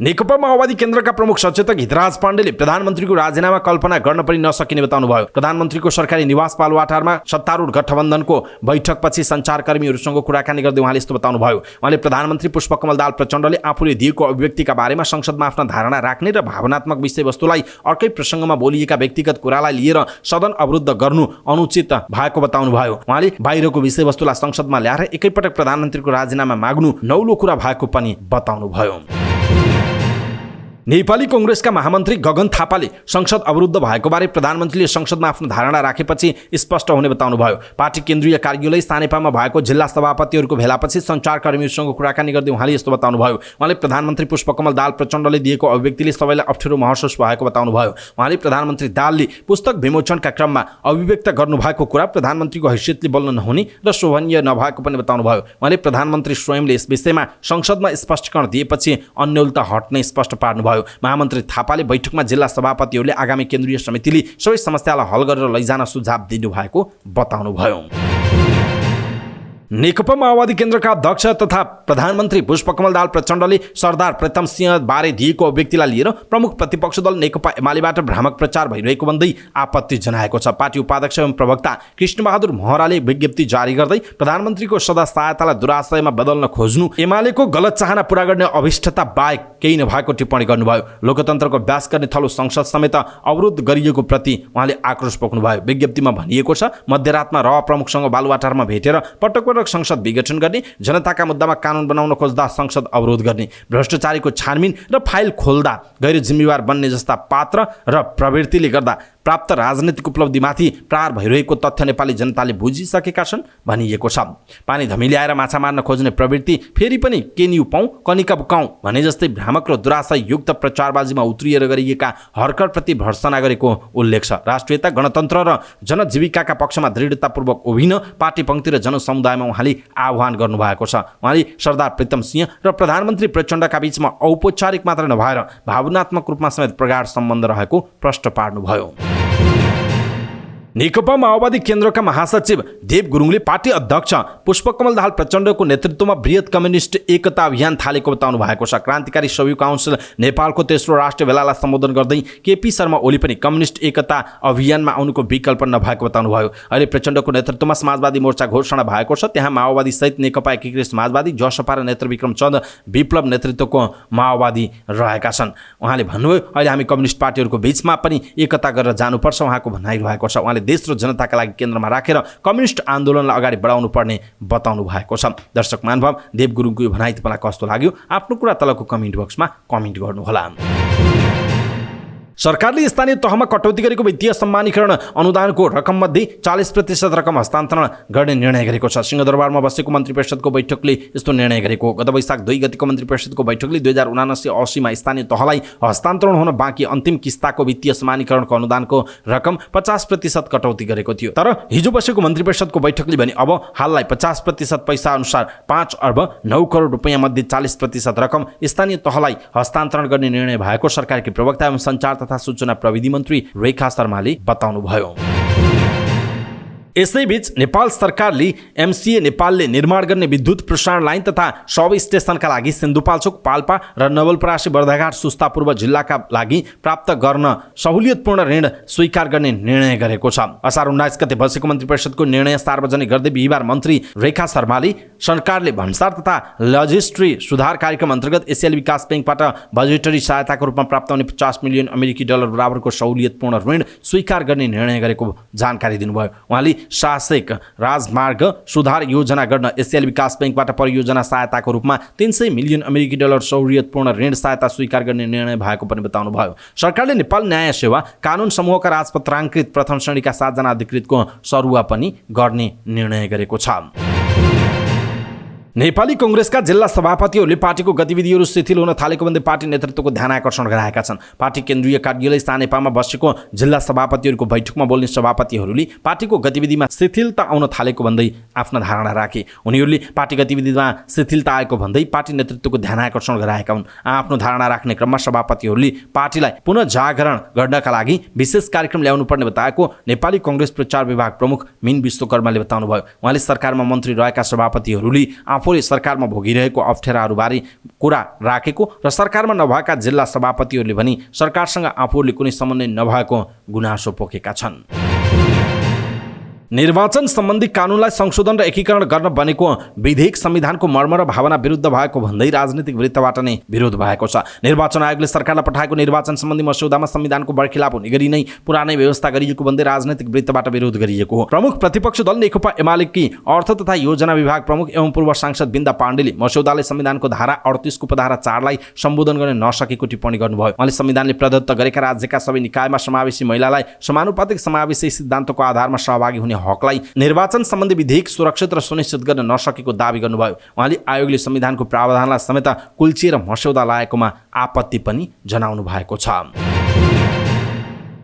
S1: नेकपा माओवादी केन्द्रका प्रमुख सचेतक हितराज पाण्डेले प्रधानमन्त्रीको राजीनामा कल्पना गर्न पनि नसकिने बताउनुभयो। प्रधानमन्त्रीको सरकारी निवास बालुवाटारमा सत्तारूढ गठबन्धनको बैठकपछि सञ्चारकर्मीहरूसँग कुराकानी गर्दै उहाँले यस्तो बताउनुभयो। उहाँले प्रधानमन्त्री पुष्पकमल दाहाल प्रचण्डले आफूले दिएको अभिव्यक्तिका बारेमा संसदमा आफ्ना धारणा राख्ने र भावनात्मक विषयवस्तुलाई अर्कै प्रसङ्गमा बोलिएका व्यक्तिगत कुरालाई लिएर सदन अवरुद्ध गर्नु अनुचित भएको बताउनुभयो। उहाँले बाहिरको विषयवस्तुलाई संसदमा ल्याएर एकैपटक प्रधानमन्त्रीको राजीनामा माग्नु नौलो कुरा भएको पनि बताउनुभयो। नेपाली कांग्रेसका महामन्त्री गगन थापाले संसद अवरुद्ध भएको बारे प्रधानमन्त्रीले संसदमा आफ्नो धारणा राखेपछि स्पष्ट हुने बताउनुभयो। पार्टी केन्द्रीय कार्यालय सानेपामा भएको जिल्ला सभापतिहरूको भेलापछि सञ्चारकर्मीहरूसँग कुराकानी गर्दै उहाँले यस्तो बताउनुभयो। उहाँले प्रधानमन्त्री पुष्पकमल दाहाल प्रचण्डले दिएको अभिव्यक्तिले सबैलाई अप्ठ्यारो महसुस भएको बताउनुभयो। उहाँले प्रधानमन्त्री दाहालले पुस्तक विमोचनका क्रममा अभिव्यक्त गर्नुभएको कुरा प्रधानमन्त्रीको हैसियतले बोल्न नहुने र शोभनीय नभएको पनि बताउनुभयो। उहाँले प्रधानमन्त्री स्वयंले यस विषयमा संसदमा स्पष्टीकरण दिएपछि अन्यलता हट्ने स्पष्ट पार्नुभयो। महामन्त्री थापाले बैठकमा जिल्ला सभापतिहरूले आगामी केन्द्रीय समितिले सबै समस्यालाई हल गरेर लैजान सुझाव दिनुभएको बताउनुभयो। नेकपा माओवादी केन्द्रका अध्यक्ष तथा प्रधानमन्त्री पुष्पकमल दाहाल प्रचण्डले सरदार प्रीतम सिंह बारे दिएको अभिव्यक्तिलाई लिएर प्रमुख प्रतिपक्ष दल नेकपा एमालेबाट भ्रामक प्रचार भइरहेको भन्दै आपत्ति जनाएको छ। पार्टी उपाध्यक्ष एवं प्रवक्ता कृष्णबहादुर महराले विज्ञप्ति जारी गर्दै प्रधानमन्त्रीको सदा सहायतालाई दुराशयमा बदल्न खोज्नु एमालेको गलत चाहना पूरा गर्ने अभिष्टता बाहेक केही नभएको टिप्पणी गर्नुभयो। लोकतन्त्रको व्यास गर्ने थलो संसद समेत अवरुद्ध गरिएको प्रति उहाँले आक्रोश पोख्नुभयो। विज्ञप्तिमा भनिएको छ, मध्यरातमा र प्रमुखसँग बालुवाटारमा भेटेर पटक संसद विघटन गर्ने, जनताका मुद्दामा कानुन बनाउन खोज्दा संसद अवरोध गर्ने, भ्रष्टाचारीको छानबिन र फाइल खोल्दा गैर जिम्मेवार बन्ने जस्ता पात्र र प्रवृत्तिले गर्दा प्राप्त राजनीतिक उपलब्धिमाथि प्रहार भइरहेको तथ्य नेपाली जनताले बुझिसकेका छन् भनिएको छ। पानी धमिल्याएर माछा मार्न खोज्ने प्रवृत्ति फेरि पनि केन्यु पाउँ कनिका बुकाउँ भने जस्तै भ्रामक र दुराशायुक्त प्रचारबाजीमा उत्रिएर गरिएका हरकतप्रति भर्सना गरेको उल्लेख छ। राष्ट्रियता, गणतन्त्र र जनजीविकाका पक्षमा दृढतापूर्वक उभिन पार्टी पङ्क्ति र जनसमुदायमा उहाँले आह्वान गर्नुभएको छ। उहाँले सरदार प्रीतम सिंह र प्रधानमन्त्री प्रचण्डका बीचमा औपचारिक मात्र नभएर भावनात्मक रूपमा समेत प्रगाढ सम्बन्ध रहेको प्रश्न पार्नुभयो। नेकपा माओवादी केन्द्रका महासचिव देव गुरुङले पार्टी अध्यक्ष पुष्पकमल दाहाल प्रचण्डको नेतृत्वमा बृहत कम्युनिस्ट एकता अभियान थालेको बताउनु भएको छ। क्रान्तिकारी सभ्य काउन्सिल नेपालको तेस्रो राष्ट्रिय भेलालाई सम्बोधन गर्दै केपी शर्मा ओली पनि कम्युनिस्ट एकता अभियानमा आउनुको विकल्प नभएको बताउनुभयो। अहिले प्रचण्डको नेतृत्वमा समाजवादी मोर्चा घोषणा भएको छ। त्यहाँ माओवादी सहित नेकपा एकीकृत समाजवादी, जसपा र नेत्र विक्रम चन्द विप्लव नेतृत्वको माओवादी रहेका छन्। उहाँले भन्नुभयो, अहिले हामी कम्युनिस्ट पार्टीहरूको बीचमा पनि एकता गरेर जानुपर्छ उहाँको भनाइरहेको छ। उहाँले देश र जनताका लागि केन्द्रमा राखेर कम्युनिस्ट आन्दोलनलाई अगाडि बढाउनु पर्ने बताउनु भएको छ। दर्शक महानुभाव, देव गुरुङको यो भनाइ तपाईँलाई कस्तो लाग्यो? आफ्नो कुरा तलको कमेन्ट बक्समा कमेन्ट गर्नुहोला। सरकारले स्थानीय तहमा कटौती गरेको वित्तीय सम्मानीकरण अनुदानको रकममध्ये 40% रकम हस्तान्तरण गर्ने निर्णय गरेको छ। सिंहदरबारमा बसेको मन्त्री परिषदको बैठकले यस्तो निर्णय गरेको। गत वैशाख 2 गतिको मन्त्री परिषदको बैठकले 2079-80 मा स्थानीय तहलाई हस्तान्तरण हुन बाँकी अन्तिम किस्ताको वित्तीय सम्मानीकरणको अनुदानको रकम 50% कटौती गरेको थियो। तर हिजो बसेको मन्त्री परिषदको बैठकले भने अब हाललाई 50% पैसा अनुसार 5 अर्ब 9 करोड रुपैयाँ मध्ये 40% रकम स्थानीय तहलाई हस्तान्तरण गर्ने निर्णय भएको सरकारकी प्रवक्ता एवं सञ्चार तथा सूचना प्रविधि मन्त्री रेखा शर्माले बताउनुभयो। यसैबीच नेपाल सरकारले एमसीए नेपालले निर्माण गर्ने विद्युत प्रसारण लाइन तथा सब स्टेसनका लागि सिन्धुपाल्चोक, पाल्पा र नवलपरासी, बर्दाघाट, सुस्तापूर्व जिल्लाका लागि प्राप्त गर्न सहुलियतपूर्ण ऋण स्वीकार गर्ने निर्णय गरेको छ। असार 19 गते बसेको मन्त्री परिषदको निर्णय सार्वजनिक गर्दै बिहिबार मन्त्री रेखा शर्माले सरकारले भन्सार तथा लजिस्ट्री सुधार कार्यक्रम अन्तर्गत एसियाली विकास ब्याङ्कबाट बजेटरी सहायताको रूपमा प्राप्त हुने $50 मिलियन बराबरको सहुलियतपूर्ण ऋण स्वीकार गर्ने निर्णय गरेको जानकारी दिनुभयो। उहाँले साहसिक राजमार्ग सुधार योजना गर्न एसियाली विकास बैंकबाट परियोजना सहायताको रूपमा 300 मिलियन अमेरिकी डलर सहुलियतपूर्ण ऋण सहायता स्वीकार गर्ने निर्णय भएको पनि बताउनुभयो। सरकारले नेपाल न्याय सेवा कानुन समूहका राजपत्राङ्कृत प्रथम श्रेणीका 7 जना अधिकृतको सरुवा पनि गर्ने निर्णय गरेको छ। नेपाली कांग्रेसका जिल्ला सभापतिहरूले पार्टीको गतिविधिहरू शिथिल हुन थालेको भन्दै पार्टी नेतृत्वको ध्यान आकर्षण गराएका छन्। पार्टी केन्द्रीय कार्यालय सानेपामा बसेको जिल्ला सभापतिहरूको बैठकमा बोल्ने सभापतिहरूले पार्टीको गतिविधिमा शिथिलता आउन थालेको भन्दै आफ्ना धारणा राखे। उनीहरूले पार्टी गतिविधिमा शिथिलता आएको भन्दै पार्टी नेतृत्वको ध्यान आकर्षण गराएका हुन्। आफ्नो धारणा राख्ने क्रममा सभापतिहरूले पार्टीलाई पुनः जागरण गर्नका लागि विशेष कार्यक्रम ल्याउनु पर्ने बताएको नेपाली कांग्रेस प्रचार विभाग प्रमुख मिन विश्वकर्माले बताउनुभयो। उहाँले सरकारमा मन्त्री रहेका सभापतिहरूले आफूले सरकारमा भोगिरहेको अप्ठ्याराहरूबारे कुरा राखेको र सरकारमा नभएका जिल्ला सभापतिहरूले पनि सरकारसँग आफूले कुनै समन्वय नभएको गुनासो पोखेका छन्। निर्वाचन सम्बन्धी कानुनलाई संशोधन र एकीकरण गर्न बनेको विधेयक संविधानको मर्म र भावना विरुद्ध भएको भन्दै राजनीतिक वृत्तबाट नै विरोध भएको छ। निर्वाचन आयोगले सरकारलाई पठाएको निर्वाचन सम्बन्धी मस्यौदामा संविधानको बर्खिलाप हुने गरी नै पुरानै व्यवस्था गरिएको भन्दै राजनीतिक वृत्तबाट विरोध गरिएको हो। प्रमुख प्रतिपक्ष दल नेकपा एमालेकी अर्थ तथा योजना विभाग प्रमुख एवं पूर्व सांसद बिन्दा पाण्डेले मस्यौदाले संविधानको धारा 38 को उपधारा 4 लाई सम्बोधन गर्न नसकेको टिप्पणी गर्नुभयो। उहाँले संविधानले प्रदत्त गरेका राज्यका सबै निकायमा समावेशी महिलालाई समानुपातिक समावेशी सिद्धान्तको आधारमा सहभागी हुने हकलाई निर्वाचन सम्बन्धी विधेयक सुरक्षित र सुनिश्चित गर्न नसकेको दावी गर्नुभयो। उहाँले आयोगले संविधानको प्रावधानलाई समेत कुल्चिएर मस्यौदा लाएकोमा आपत्ति पनि जनाउनु भएको छ।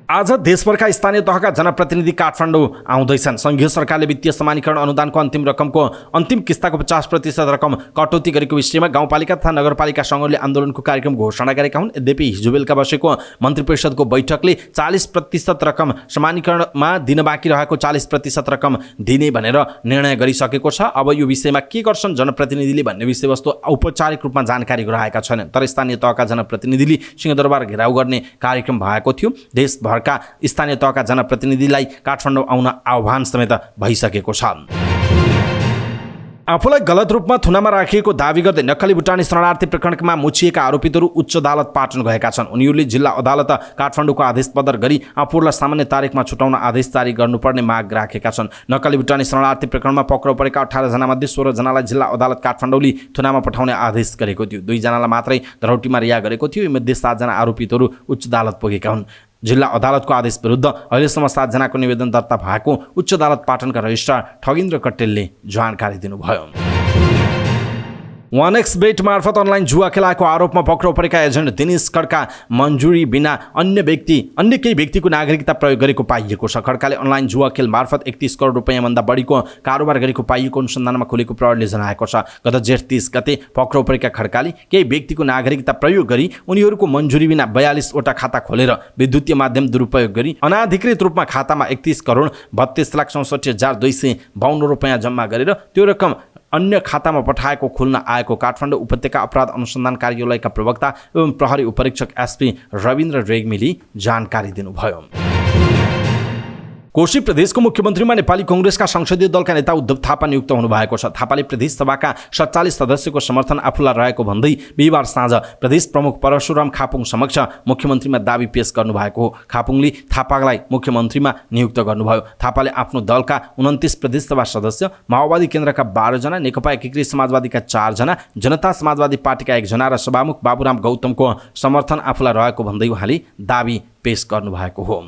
S1: आज देशभरका स्थानीय तहका जनप्रतिनिधि काठमाडौँ आउँदैछन्। संघीय सरकारले वित्तीय समानीकरण अनुदानको अन्तिम रकमको अन्तिम किस्ताको 50% रकम कटौती गरेको विषयमा गाउँपालिका तथा नगरपालिका सङ्घले आन्दोलनको कार्यक्रम घोषणा गरेका हुन्। यद्यपि हिजो बेलुका बसेको मन्त्री परिषदको बैठकले 40% रकम समानीकरणमा दिन बाँकी रहेको 40% रकम दिने भनेर निर्णय गरिसकेको छ। अब यो विषयमा के गर्छन् जनप्रतिनिधिले भन्ने विषयवस्तु औपचारिक रूपमा जानकारी गराएका छैनन्। तर स्थानीय तहका जनप्रतिनिधिले सिंहदरबार घेराउ गर्ने कार्यक्रम भएको थियो। देशभर स्थानीय तहका जनप्रतिनिधिलाई काठमाडौँ आउन आह्वान समेत भइसकेको छ। आफूलाई गलत रूपमा थुनामा राखिएको दावी गर्दै नक्कली भुटानी शरणार्थी प्रकरणमा मुछिएका आरोपितहरू उच्च अदालत पाटन गएका छन्। उनीहरूले जिल्ला अदालत काठमाडौँको आदेश बदर गरी आफूलाई सामान्य तारिखमा छुटाउन आदेश जारी गर्नुपर्ने माग राखेका छन्। नक्कली भुटानी शरणार्थी प्रकरणमा पक्राउ परेका 18 जनामध्ये 16 जनालाई जिल्ला अदालत काठमाडौँले थुनामा पठाउने आदेश गरेको थियो। 2 जनालाई मात्रै धरौटीमा रिहा गरेको थियो। यीमध्ये 7 जना आरोपितहरू उच्च अदालत पुगेका हुन्। जिल्ला अदालतको आदेश विरुद्ध अहिलेसम्म 7 जनाको निवेदन दर्ता भएको उच्च अदालत पाटनका रजिस्ट्रार ठगिन्द्र कट्टेलले जानकारी दिनुभयो। 1xBet मार्फत अनलाइन जुवा खेलाएको आरोपमा पक्राउ परेका एजेन्ट दिनेश खड्का मन्जुरी बिना अन्य केही व्यक्तिको नागरिकता प्रयोग गरेको पाइएको छ। खड्काले अनलाइन जुवा खेल मार्फत 31 करोड रुपैयाँभन्दा बढीको कारोबार गरेको पाइएको अनुसन्धानमा खुलेको प्रहरीले जनाएको छ। गत जेठ 30 गते पक्राउ परेका खड्काले केही व्यक्तिको नागरिकता प्रयोग गरी उनीहरूको मन्जुरी बिना 42 वटा खाता खोलेर विद्युतीय माध्यम दुरुपयोग गरी अनाधिकृत रूपमा खातामा 31 करोड 32,64,252 रुपैयाँ जम्मा गरेर त्यो रकम अन्य खातामा पठाएको खुल्न आएको काठमाडौँ उपत्यका अपराध अनुसन्धान कार्यालयका प्रवक्ता एवं प्रहरी उपरीक्षक एसपी रविन्द्र रेग्मीले जानकारी दिनुभयो। कोशी प्रदेशको मुख्यमन्त्रीमा नेपाली कांग्रेसका संसदीय दलका नेता उद्धव थापा नियुक्त हुनुभएको छ। थापाले प्रदेश सभाका 47 सदस्यको समर्थन आफूलाई रहेको भन्दै बिहिबार साँझ प्रदेश प्रमुख परशुराम खापुङ समक्ष मुख्यमन्त्रीमा दाबी पेश गर्नुभएको हो। खापुङले थापालाई मुख्यमन्त्रीमा नियुक्त गर्नुभयो। थापाले आफ्नो दलका 29 प्रदेश सभा सदस्य, माओवादी केन्द्रका 12 जना, नेकपा एकीकृत समाजवादीका 4 जना, जनता समाजवादी पार्टीका 1 जना र सभामुख बाबुराम गौतमको समर्थन आफूलाई रहेको भन्दै उहाँले दाबी पेश गर्नुभएको हो।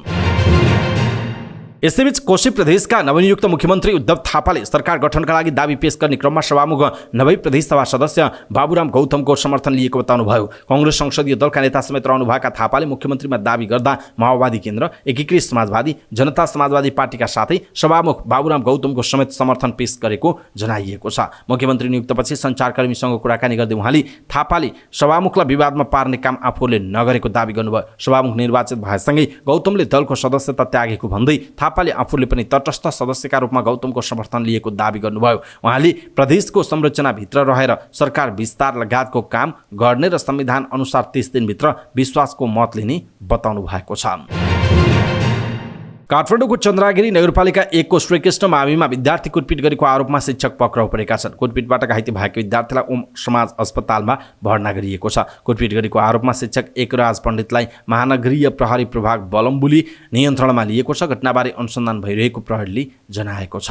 S1: यसैबीच कोशी प्रदेशका नवनियुक्त मुख्यमन्त्री उद्धव थापाले सरकार गठनका लागि दाबी पेश गर्ने क्रममा सभामुख नभई प्रदेश सभा सदस्य बाबुराम गौतमको समर्थन लिएको बताउनुभयो। कांग्रेस संसदीय दलका नेता समेत रहनुभएका थापाले मुख्यमन्त्रीमा दाबी गर्दा माओवादी केन्द्र, एकीकृत समाजवादी, जनता समाजवादी पार्टीका साथै सभामुख बाबुराम गौतमको समेत समर्थन पेश गरेको जनाइएको छ। मुख्यमन्त्री नियुक्तपछि सञ्चारकर्मीसँग कुराकानी गर्दै उहाँले थापाले सभामुखलाई विवादमा पार्ने काम आफूले नगरेको दावी गर्नुभयो। सभामुख निर्वाचित भएसँगै गौतमले दलको सदस्यता त्यागेको भन्दै थापाले आफूले पनि तटस्थ सदस्यका रूपमा गौतमको समर्थन लिएको दावी गर्नुभयो। उहाँले प्रदेशको संरचनाभित्र रहेर सरकार विस्तार लगायतको काम गर्ने र संविधान अनुसार 30 दिनभित्र विश्वासको मत लिने बताउनु भएको छ। काठमाडौँको चन्द्रागिरी नगरपालिका 1 को श्रीकृष्ण माविमा विद्यार्थी कुटपिट गरेको आरोपमा शिक्षक पक्राउ परेका छन्। कुटपिटबाट घाइते भएका विद्यार्थीलाई ओम समाज अस्पतालमा भर्ना गरिएको छ। कुटपिट गरेको आरोपमा शिक्षक एकराज पण्डितलाई महानगरीय प्रहरी प्रभाग बलम्बुली नियन्त्रणमा लिएको छ। घटनाबारे अनुसन्धान भइरहेको प्रहरीले जनाएको छ।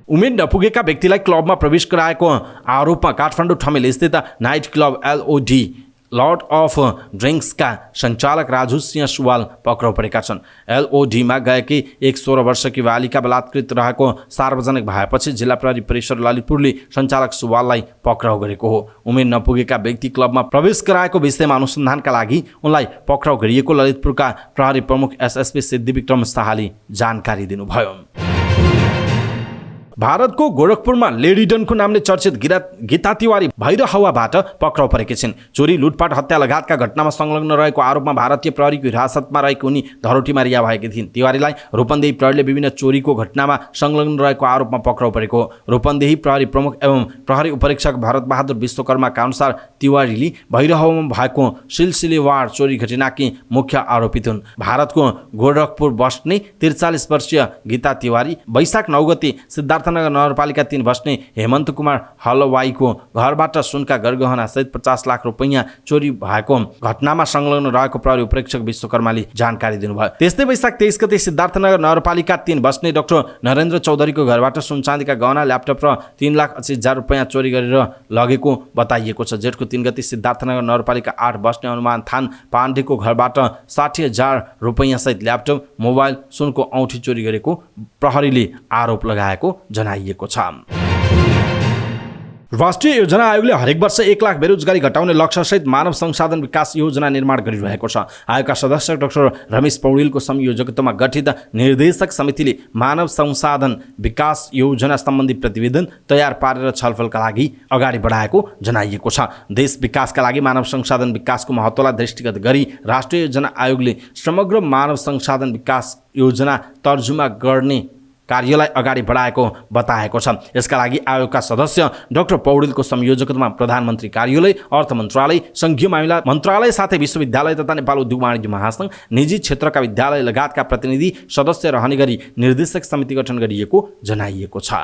S1: उमेर नपुगेका व्यक्तिलाई क्लबमा प्रवेश गराएको आरोपमा काठमाडौँ ठमेल स्थित night club LOD lord of ड्रिङ्क्सका सञ्चालक राजु सिंह सुवाल पक्राउ परेका छन्। LODमा गएकी एक 16 वर्षकी बालिका बलात्कृत रहेको सार्वजनिक भएपछि जिल्ला प्रहरी परिसर ललितपुरले सञ्चालक सुवाललाई पक्राउ गरेको हो। उमेर नपुगेका व्यक्ति क्लबमा प्रवेश गराएको विषयमा अनुसन्धानका लागि उनलाई पक्राउ गरिएको ललितपुरका प्रहरी प्रमुख SSP सिद्धिविक्रम शाहले जानकारी दिनुभयो। भारतको गोरखपुरमा लेडीडनको नामले चर्चित गीता तिवारी भैरहवाबाट पक्राउ परेकी छिन्। चोरी, लुटपाट, हत्या लगायतका घटनामा संलग्न रहेको आरोपमा भारतीय प्रहरीको हिरासतमा रहेको उनी धरोटीमा रिहा भएकी थिइन्। तिवारीलाई रूपन्देही प्रहरीले विभिन्न चोरीको घटनामा संलग्न रहेको आरोपमा पक्राउ परेको हो। रूपन्देही प्रहरी प्रमुख एवं प्रहरी उपरीक्षक भरतबहादुर विश्वकर्माका अनुसार तिवारीले भैरहवामा भएको सिलसिलेवार चोरी घटनाकी मुख्य आरोपित हुन्। भारतको गोरखपुर बस्ने 43 वर्षीय गीता तिवारी वैशाख 9 गते सिद्धार्थनगर नगरपालिका 3 बस्ने हेमन्त कुमार हलवाईको घरबाट सुनका गरगहना सहित 50 लाख रुपैयाँ चोरी भएको घटनामा संलग्न रहेको प्रहरी उपरीक्षक विश्वकर्माले जानकारी दिनुभयो। त्यस्तै वैशाख 23 गते सिद्धार्थनगर नगरपालिका 3 बस्ने डाक्टर नरेन्द्र चौधरीको घरबाट सुन चाँदीका गहना, ल्यापटप र 3,80,000 रुपैयाँ चोरी गरेर लगेको बताइएको छ। जेठको 3 गते सिद्धार्थनगर नगरपालिका 8 बस्ने हनुमान थान पाण्डेको घरबाट 60,000 रुपैयाँ सहित ल्यापटप, मोबाइल, सुनको औँठी चोरी गरेको प्रहरीले आरोप लगाएको जनाइएको छ। राष्ट्रिय योजना आयोगले हरेक वर्ष 1 लाख बेरोजगारी घटाउने लक्ष्यसहित मानव संसाधन विकास योजना निर्माण गरिरहेको छ। आयोगका सदस्य डाक्टर रमेश पौडेलको संयोजकत्वमा गठित निर्देशक समितिले मानव संसाधन विकास योजना सम्बन्धी प्रतिवेदन तयार पारेर छलफलका लागि अगाडि बढाएको जनाइएको छ। देश विकासका लागि मानव संसाधन विकासको महत्त्वलाई दृष्टिगत गरी राष्ट्रिय योजना आयोगले समग्र मानव संसाधन विकास योजना तर्जुमा गर्ने कार्यलाई अगाडि बढाएको बताएको छ। यसका लागि आयोगका सदस्य डाक्टर पौडेलको संयोजकत्वमा प्रधानमन्त्री कार्यालय, अर्थ मन्त्रालय, संघीय मामिला मन्त्रालय साथै विश्वविद्यालय तथा नेपाल उद्योग वाणिज्य महासंघ, निजी क्षेत्रका विद्यालय लगायतका प्रतिनिधि सदस्य रहने गरी निर्देशक समिति गठन गरिएको जनाइएको छ।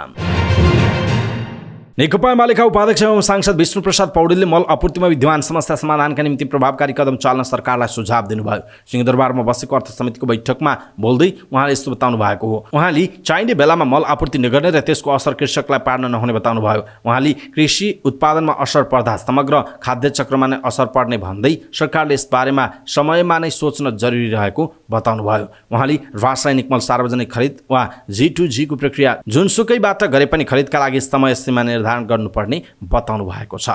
S1: नेकपा एमालेका उपाध्यक्ष एवं सांसद विष्णुप्रसाद पौडेलले मल आपूर्तिमा विद्यमान समस्या समाधानका निम्ति प्रभावकारी कदम चाल्न सरकारलाई सुझाव दिनुभयो। सिंहदरबारमा बसेको अर्थ समितिको बैठकमा बोल्दै उहाँले यस्तो बताउनु भएको हो। उहाँले चाहिने बेलामा मल आपूर्ति नगर्ने र त्यसको असर कृषकलाई पार्न नहुने बताउनुभयो। उहाँले कृषि उत्पादनमा असर पर्दा समग्र खाद्य चक्रमा नै असर पर्ने भन्दै सरकारले यसबारेमा समयमा नै सोच्न जरुरी रहेको बताउनुभयो। उहाँले रासायनिक मल सार्वजनिक खरिद वा G2G को प्रक्रिया जुनसुकैबाट गरे पनि खरिदका लागि समय सीमा निर्धारण गर्नुपर्ने बताउनु भएको छ।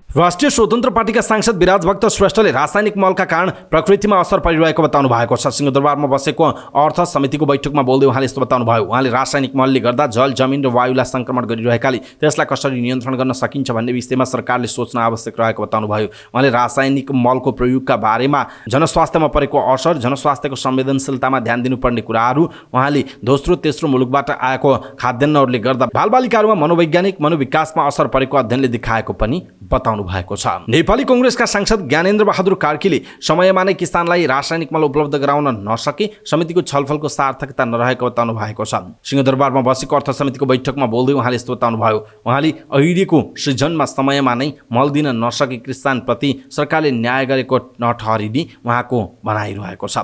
S1: राष्ट्रिय स्वतन्त्र पार्टीका सांसद विराज भक्त श्रेष्ठले रासायनिक मलका कारण प्रकृतिमा असर परिरहेको बताउनु भएको छ। सिंहदरबारमा बसेको अर्थ समितिको बैठकमा बोल्दै उहाँले यस्तो बताउनु भयो। उहाँले रासायनिक मलले गर्दा जल, जमिन र वायुलाई संक्रमण गरिरहेकाले त्यसलाई कसरी नियन्त्रण गर्न सकिन्छ भन्ने विषयमा सरकारले सोच्न आवश्यक रहेको बताउनु भयो। उहाँले रासायनिक मलको प्रयोगका बारेमा जनस्वास्थ्यमा परेको असर, जनस्वास्थ्यको संवेदनशीलतामा ध्यान दिनुपर्ने कुराहरू, उहाँले दोस्रो तेस्रो मुलुकबाट आएको खाद्यान्नहरूले गर्दा बालबालिकाहरूमा मनोवैज्ञानिक मनोविकासमा असर परेको अध्ययनले देखाएको पनि बताउनु भएको छ। नेपाली कांग्रेसका सांसद ज्ञानेन्द्र बहादुर कार्कीले समयमा नै किसानलाई रासायनिक मल उपलब्ध गराउन नसके समितिको छलफलको सार्थकता नरहेको बताउनु भएको छ। सिंहदरबारमा बसेको अर्थ समितिको बैठकमा बोल्दै उहाँले यस्तो बताउनु भयो। उहाँले अहिलेको सिजनमा समयमा नै मल दिन नसके किसानप्रति सरकारले न्याय गरेको नठहरिने उहाँको भनाइरहेको छ।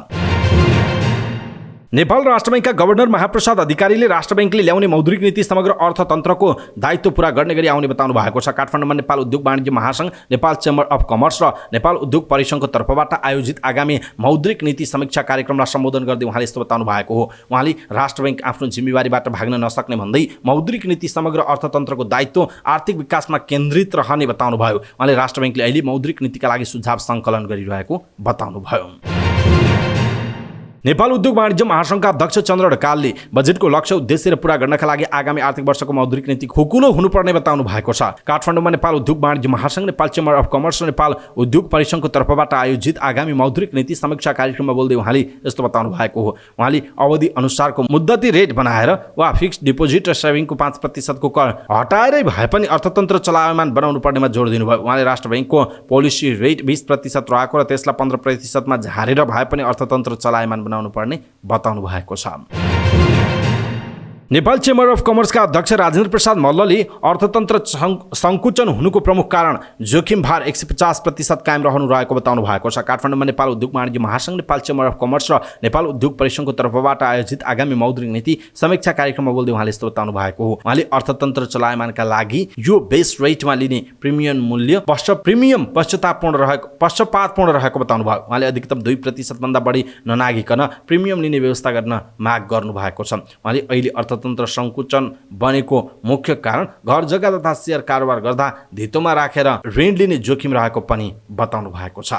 S1: नेपाल राष्ट्र बैंकका गभर्नर महाप्रसाद अधिकारीले राष्ट्र बैंकले ल्याउने मौद्रिक नीति समग्र अर्थतन्त्रको दायित्व पूरा गर्ने गरी आउने बताउनु भएको छ। काठमाडौँमा नेपाल उद्योग वाणिज्य महासंघ, नेपाल चेम्बर अफ कमर्स र नेपाल उद्योग परिसंघको तर्फबाट आयोजित आगामी मौद्रिक नीति समीक्षा कार्यक्रमलाई सम्बोधन गर्दै उहाँले यस्तो बताउनु भएको हो। उहाँले राष्ट्र बैंक आफ्नो जिम्मेवारीबाट भाग्न नसक्ने भन्दै मौद्रिक नीति समग्र अर्थतन्त्रको दायित्व आर्थिक विकासमा केन्द्रित रहने बताउनु भयो। उहाँले राष्ट्र बैंकले अहिले मौद्रिक नीतिका लागि सुझाव सङ्कलन गरिरहेको बताउनु भयो। नेपाल उद्योग वाणिज्य महासङ्घका अध्यक्ष चन्द्र ढकालले बजेटको लक्ष्य उद्देश्य र पूरा गर्नका लागि आगामी आर्थिक वर्षको मौद्रिक नीति खुकुलो हुनुपर्ने बताउनु भएको छ। काठमाडौँमा नेपाल उद्योग वाणिज्य महासङ्घ, नेपाल चेम्बर अफ कमर्स र नेपाल उद्योग परिसङ्घको तर्फबाट आयोजित आगामी मौद्रिक नीति समीक्षा कार्यक्रममा बोल्दै उहाँले यस्तो बताउनु भएको हो। उहाँले अवधि अनुसारको मुद्दती रेट बनाएर वा फिक्स्ड डिपोजिट र सेभिङको 5% कर हटाएरै भए पनि अर्थतन्त्र चलायमान बनाउनु पर्नेमा जोड दिनुभयो। उहाँले राष्ट्र बैंकको पोलिसी रेट 20% रहेको र त्यसलाई 15%मा झारेर भए पनि अर्थतन्त्र चलायमान बनाउनु पर्ने बताउनु भएको छ। नेपाल चेम्बर अफ कमर्सका अध्यक्ष राजेन्द्र प्रसाद मल्लले अर्थतन्त्र सङ्कुचन हुनुको प्रमुख कारण जोखिम भार 150% कायम रहनु रहेको बताउनु भएको छ। काठमाडौँमा नेपाल उद्योग वाणिज्य महासङ्घ, नेपाल चेम्बर अफ कमर्स र नेपाल उद्योग परिसङ्घको तर्फबाट आयोजित आगामी मौद्रिक नीति समीक्षा कार्यक्रममा बोल्दै उहाँले यस्तो बताउनु भएको हो। उहाँले अर्थतन्त्र चलायमानका लागि यो बेस रेटमा लिने प्रिमियम मूल्य पक्षपातपूर्ण रहेको बताउनु भयो। उहाँले अधिकतम 2% भन्दा बढी ननागिकन प्रिमियम लिने व्यवस्था गर्न माग गर्नु भएको छ। उहाँले अहिले अर्थतन्त्र सङ्कुचन बनेको मुख्य कारण घर जग्गा तथा शेयर कारोबार गर्दा धितोमा राखेर ऋण लिने जोखिम रहेको पनि बताउनु भएको छ।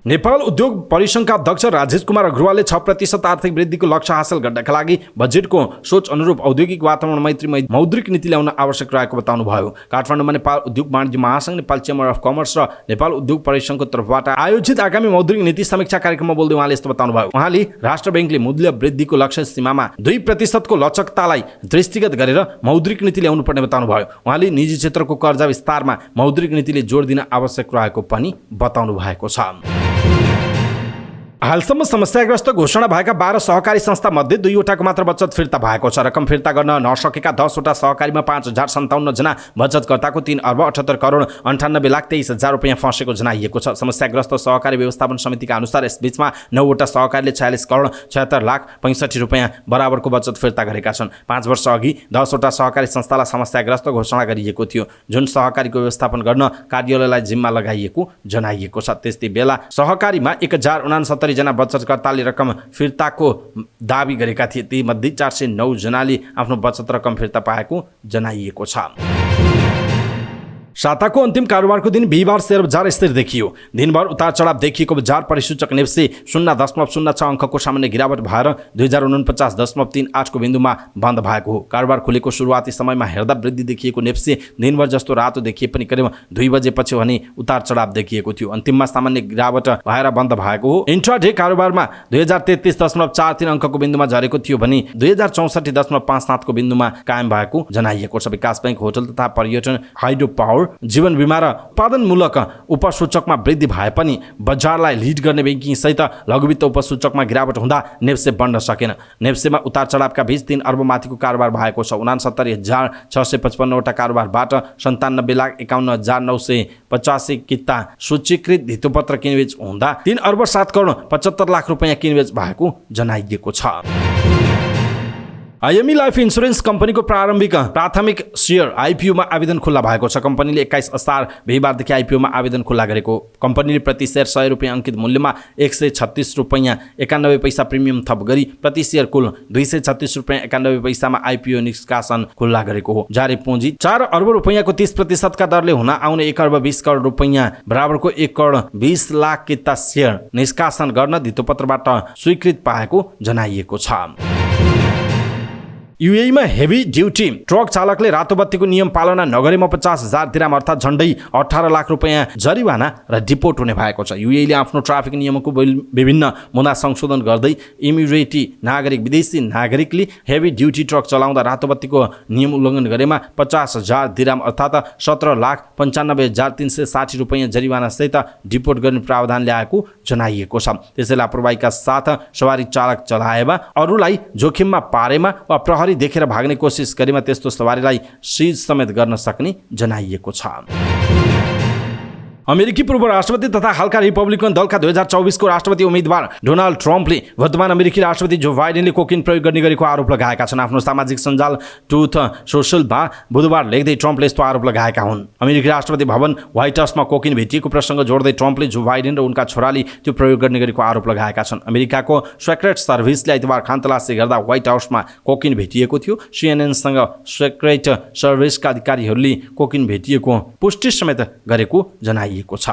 S1: नेपाल उद्योग परिसङ्घका अध्यक्ष राजेश कुमार अग्रवालले 6% आर्थिक वृद्धिको लक्ष्य हासिल गर्नका लागि बजेटको सोच अनुरूप औद्योगिक वातावरण मैत्री मौद्रिक नीति ल्याउन आवश्यक रहेको बताउनु भयो। काठमाडौँमा नेपाल उद्योग वाणिज्य महासङ्घ, नेपाल चेम्बर अफ कमर्स र नेपाल उद्योग परिसङ्घको तर्फबाट आयोजित आगामी मौद्रिक नीति समीक्षा कार्यक्रममा बोल्दै उहाँले यस्तो बताउनु भयो। उहाँले राष्ट्र बैंकले मूल्य वृद्धिको लक्ष्य सीमामा 2% को लचकतालाई दृष्टिगत गरेर मौद्रिक नीति ल्याउनु पर्ने बताउनु भयो। उहाँले निजी क्षेत्रको कर्जा विस्तारमा मौद्रिक नीतिले जोड दिन आवश्यक रहेको पनि बताउनु भएको छ। हालसम्म समस्याग्रस्त घोषणा भएका 12 सहकारी संस्था मध्ये 2वटाको मात्र बचत फिर्ता भएको छ। रकम फिर्ता गर्न नसकेका 10वटा सहकारीमा 5057 जना बचतकर्ताको 3,78,98,23,000 रुपियाँ फँसेको जनाइएको छ। समस्याग्रस्त सहकारी व्यवस्थापन समितिका अनुसार यसबीचमा 9वटा सहकारीले 46,76,65,60 रुपियाँ बराबरको बचत फिर्ता गरेका छन्। 5 वर्ष अघि 10वटा सहकारी संस्थालाई समस्याग्रस्त घोषणा गरिएको थियो, जुन सहकारीको व्यवस्थापन गर्न कार्यालयलाई जिम्मा लगाइएको जनाइएको छ। त्यस्तै बेला सहकारीमा 1069 जना बचतकर्ताले रकम फिर्ताको दाबी गरेका थिए। ती मध्ये 409 जनाले आफ्नो बचत रकम फिर्ता पाएको जनाइएको छ। साताको अन्तिम कारोबारको दिन बिहिबार शेयर बजार स्थिर देखियो। दिनभर उतार चढाव देखिएको बजार परिसूचक नेप्से 0.06 अङ्कको सामान्य गिरावट भएर 2049.38 को बिन्दुमा बन्द भएको हो। कारोबार खुलेको सुरुवाती समयमा हेर्दा वृद्धि देखिएको नेप्से दिनभर जस्तो रातो देखिए पनि करिब 2 बजेपछि भने उतार चढाव देखिएको थियो। अन्तिममा सामान्य गिरावट भएर बन्द भएको हो। इन्ट्राडे कारोबारमा 2033.43 अङ्कको बिन्दुमा झरेको थियो भने 2064.57 को बिन्दुमा कायम भएको जनाइएको छ। विकास बैंक, होटल तथा पर्यटन, हाइड्रो पावर, जीवन बीमा र उत्पादनमूलक उपसूचकमा वृद्धि भए पनि बजारलाई लिड गर्ने बैंकिङ सहित लघुवित्त उपसूचकमा गिरावट हुँदा नेप्से बढ्न सकेन। नेप्सेमा उतार चढावका बीच 3 अर्ब माथिको कारोबार भएको छ। 69,655 वटा कारोबारबाट 97,51,985 किता सूचीकृत धितोपत्र किनबेच हुँदा 3,07,75,00,000 रुपियाँ किनबेच भएको जनाइएको छ। आइएमई लाइफ इन्सुरेन्स कम्पनीको प्राथमिक शेयर आइपिओमा आवेदन खुल्ला भएको छ। कम्पनीले 21 असार बिहिबारदेखि आइपिओमा आवेदन खुल्ला गरेको। कम्पनीले प्रति शेयर 100 रुपियाँ अंकित मूल्यमा 136 रुपियाँ 91 पैसा प्रिमियम थप गरी प्रति शेयर कुल 236 रुपियाँ 91 पैसामा आइपिओ निष्कासन खुल्ला गरेको हो। जारी पुँजी 4 अर्ब रुपियाँको 30% का दरले हुन आउने 1 अर्ब 20 करोड रुपियाँ बराबरको 1 करोड 20 लाख किता शेयर निष्कासन गर्न धितोपत्रबाट स्वीकृत पाएको जनाइएको छ। यूएईमा हेभी ड्युटी ट्रक चालकले रातो बत्तीको नियम पालना नगरेमा 50,000 दिराम अर्थात् झण्डै 18 लाख रुपियाँ जरिवाना र डिपोर्ट हुने भएको छ। यूएईले आफ्नो ट्राफिक नियमको विभिन्न मुद्दा संशोधन गर्दै इमिरेटी नागरिक विदेशी नागरिकले हेभी ड्युटी ट्रक चलाउँदा रातो बत्तीको नियम उल्लङ्घन गरेमा 50,000 दिराम अर्थात् 17,95,360 रुपियाँ जरिवाना सहित डिपोर्ट गर्ने प्रावधान ल्याएको जनाइएको छ। त्यसै लापरवाहीका साथ सवारी चालक चलाएमा, अरूलाई जोखिममा पारेमा वा प्रहरी देखेर भाग्ने कोसिस गरेमा त्यस्तो सवारीलाई सिज समेत गर्न सक्ने जनाइएको छ। अमेरिकी पूर्व राष्ट्रपति तथा हालका रिपब्लिकन दलका 2024 को राष्ट्रपति उम्मेदवार डोनाल्ड ट्रम्पले वर्तमान अमेरिकी राष्ट्रपति जो बाइडेनले कोकिन प्रयोग गर्ने गरेको आरोप लगाएका छन्। आफ्नो सामाजिक सञ्जाल ट्रुथ सोशलमा बुधबार लेख्दै ट्रम्पले यस्तो आरोप लगाएका हुन्। अमेरिकी राष्ट्रपति भवन व्हाइट हाउसमा कोकिन भेटिएको प्रसङ्ग जोड्दै ट्रम्पले जो बाइडेन र उनका छोराले त्यो प्रयोग गर्ने गरेको आरोप लगाएका छन्। अमेरिकाको सेक्रेट सर्भिसले आइतबार खानतलासी गर्दा व्हाइट हाउसमा कोकिन भेटिएको थियो। सीएनएनसँग सेक्रेट सर्भिसका अधिकारीहरूले कोकिन भेटिएको पुष्टि समेत गरेको जनाइएको छ।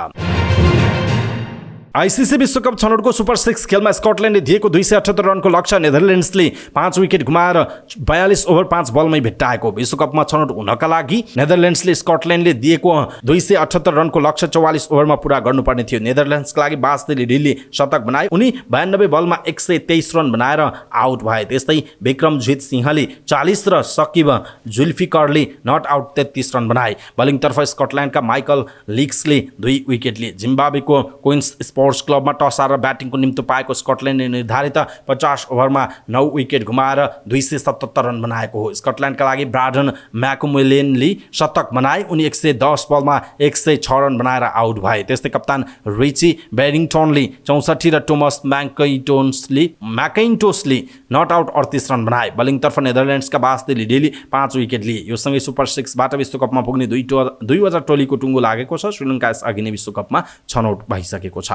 S1: आइसिसी विश्वकप छनौटको सुपर 6 खेलमा स्कटल्यान्डले दिएको 278 रनको लक्ष्य नेदरल्यान्ड्सले 5 विकेट गुमाएर 42 ओभर 5 बलमै भेट्टाएको। विश्वकपमा छनौट हुनका लागि नेदरल्यान्ड्सले स्कटल्यान्डले दिएको 278 रनको लक्ष्य 44 ओभरमा पुरा गर्नुपर्ने थियो। नेदरल्यान्ड्सका लागि बास्तेले डिल्ली शतक बनाए। उनी 92 बलमा 123 रन बनाएर आउट भए। त्यस्तै विक्रमजित सिंहले 40 र सकिब जुल्फिकरले नट आउट 33 रन बनाए। बलिङतर्फ स्कटल्यान्डका माइकल लिक्सले 2 विकेट लिए। जिम्बाब्वेको क्वीन्स स्पोर्ट्स क्लबमा टस हारेर ब्याटिङको निम्ति पाएको स्कटल्यान्डले निर्धारित 50 ओभरमा 9 विकेट गुमाएर 277 रन बनाएको हो। स्कटल्यान्डका लागि ब्राडन म्याकुमिलेनले शतक बनाए। उनी 110 बलमा 106 रन बनाएर आउट भए। त्यस्तै कप्तान रिची बेरिङटनले 64 र टोमस म्याकिन्टोसले नट आउट 38 रन बनाए। बलिङतर्फ नेदरल्यान्ड्सका बास्तेले डेली 5 विकेट लिए। यो सँगै सुपर 6 बाट विश्वकपमा पुग्ने 2 टोलीको टुङ्गो लागेको छ। श्रीलङ्का यसअघि नै विश्वकपमा छनौट भइसकेको छ।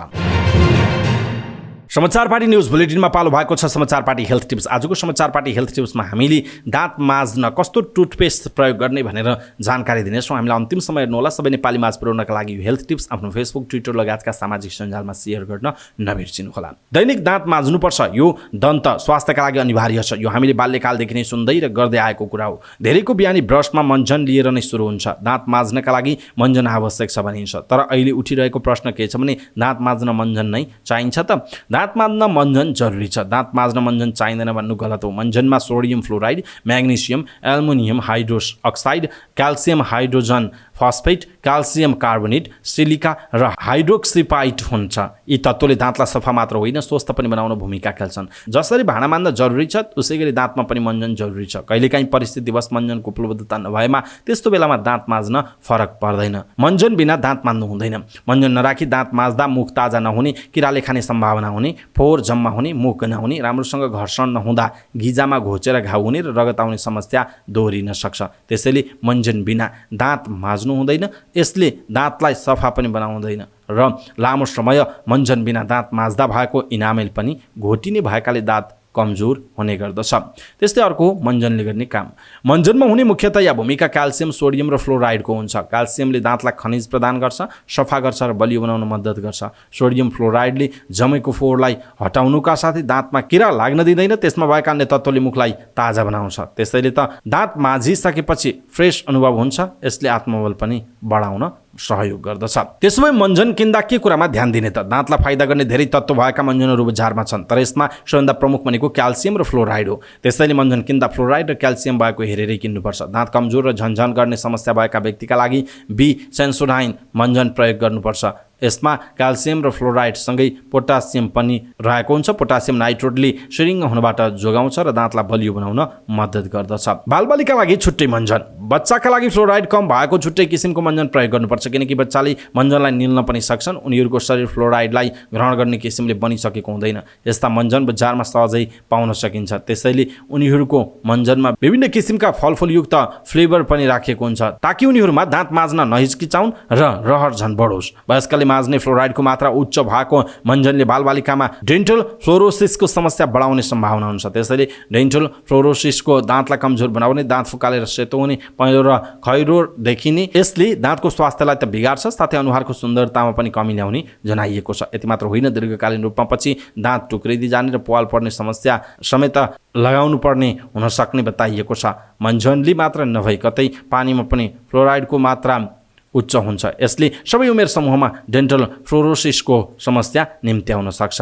S1: समाचार पार्टी न्युज बुलेटिनमा पालो भएको छ समाचार पार्टी हेल्थ टिप्स। आजको समाचार पार्टी हेल्थ टिप्समा हामीले दाँत माझ्न कस्तो टुथपेस्ट प्रयोग गर्ने भनेर जानकारी दिनेछौँ। हामीलाई अन्तिम समय हेर्नुहोला। सबै नेपाली माझ पुर्याउनका लागि यो हेल्थ टिप्स आफ्नो फेसबुक ट्विटर लगायतका सामाजिक सञ्जालमा सेयर गर्न नबिर्सिनुहोला। दैनिक दाँत माझ्नुपर्छ, यो दन्त स्वास्थ्यका लागि अनिवार्य छ। यो हामीले बाल्यकालदेखि नै सुन्दै र गर्दै आएको कुरा हो। धेरैको बिहानी ब्रसमा मञ्जन लिएर नै सुरु हुन्छ। दाँत माझ्नका लागि मञ्जन आवश्यक छ भनिन्छ। तर अहिले उठिरहेको प्रश्न के छ भने दाँत माझ्न मञ्जन नै चाहिन्छ त? दाँत माझ्न मञ्जन जरुरी छ, दाँत माझ्न मञ्जन चाहिँदैन भन्नु गलत हो। मञ्जनमा sodium fluoride, magnesium, aluminium hydroxide, calcium hydrogen phosphate, calcium carbonate, silica र हाइड्रोक्सिपाइड हुन्छ। यी तत्त्वले दाँतलाई सफा मात्र होइन स्वस्थ पनि बनाउन भूमिका खेल्छन्। जसरी भाँडा मान्दा जरुरी छ उसै गरी दाँतमा पनि मञ्जन जरुरी छ। कहिलेकाहीँ परिस्थितिवश मञ्जनको उपलब्धता नभएमा त्यस्तो बेलामा दाँत माझ्न फरक पर्दैन। मञ्जन बिना दाँत माझ्नु हुँदैन। मञ्जन नराखी दाँत माझ्दा मुख ताजा नहुने, किराले खाने सम्भावना हुने, फोहोर जम्मा हुने, मुख नहुने, राम्रोसँग घर्षण नहुँदा गिजामा घोचेर घाउ हुने र रगत आउने समस्या दोहोरिन सक्छ। त्यसैले मञ्जन बिना दाँत माझ्नु हुँदैन। यसले दाँतलाई सफा पनि बनाउँदैन र लामो समय मञ्जन बिना दाँत माझ्दा भएको इनामेल पनि घोटिने भएकाले दाँत कमजोर हुने गर्दछ। त्यस्तै अर्को मञ्जनले गर्ने काम। मञ्जनमा हुने मुख्यतया भूमिका क्याल्सियम, सोडियम र फ्लोराइडको हुन्छ। क्याल्सियमले दाँतलाई खनिज प्रदान गर्छ, सफा गर्छ र बलियो बनाउन मद्दत गर्छ। सोडियम फ्लोराइडले जमेको फोहोरलाई हटाउनुका साथै दाँतमा किरा लाग्न दिँदैन। त्यसमा भएका अन्य तत्त्वले मुखलाई ताजा बनाउँछ। त्यसैले त दाँत माझिसकेपछि फ्रेस अनुभव हुन्छ। यसले आत्मबल पनि बढाउन सहयोग गर्दछ। त्यसो भए मञ्जन किन्दा के कुरामा ध्यान दिने त? दाँतलाई फाइदा गर्ने धेरै तत्त्व भएका मञ्जनहरू बजारमा छन्, तर यसमा सबैभन्दा प्रमुख भनेको क्याल्सियम र फ्लोराइड हो। त्यसैले मञ्जन किन्दा फ्लोराइड र क्याल्सियम भएको हेरेरै किन्नुपर्छ। दाँत कमजोर र झनझन गर्ने समस्या भएका व्यक्तिका लागि बी सेन्सोडाइन मञ्जन प्रयोग गर्नुपर्छ। यसमा क्याल्सियम र फ्लोराइडसँगै पोटासियम पनि रहेको हुन्छ। पोटासियम नाइट्रेटले श्रिङ्ग हुनबाट जोगाउँछ र दाँतलाई बलियो बनाउन मद्दत गर्दछ। बालबालिका लागि छुट्टै मञ्जन। बच्चाका लागि फ्लोराइड कम भएको छुट्टै किसिमको मञ्जन प्रयोग गर्नुपर्छ, किनकि बच्चाले मञ्जनलाई निल्न पनि सक्छन्। उनीहरूको शरीर फ्लोराइडलाई ग्रहण गर्ने किसिमले बनिसकेको हुँदैन। यस्ता मञ्जन बजारमा सहजै पाउन सकिन्छ। त्यसैले उनीहरूको मञ्जनमा विभिन्न किसिमका फलफुलयुक्त फ्लेभर पनि राखिएको हुन्छ ताकि उनीहरूमा दाँत माझ्न नहिचकिचाउन् र रहर झन बढोस्। वयस्कले माझ्ने फ्लोराइडको मात्रा उच्च भएको मञ्जनले बालबालिकामा डेन्टल फ्लोरोसिसको समस्या बढाउने सम्भावना हुन्छ। त्यसैले डेन्टल फ्लोरोसिसको दाँतलाई कमजोर बनाउने, दाँत फुकालेर सेतो हुने, पहेँलो र खैरो देखिने, यसले दाँतको स्वास्थ्यलाई त बिगार्छ, साथै अनुहारको सुन्दरतामा पनि कमी ल्याउने जनाइएको छ। यति मात्र होइन, दीर्घकालीन रूपमा पछि दाँत टुक्रिँदै जाने र प्वाल पर्ने समस्या समेत लगाउनु पर्ने हुन सक्ने बताइएको छ। मञ्जनले मात्र नभई कतै पानीमा पनि फ्लोराइडको मात्रा उच्च हुन्छ। यसले सबै उमेर समूहमा डेन्टल फ्लोरोसिसको समस्या निम्त्याउन सक्छ।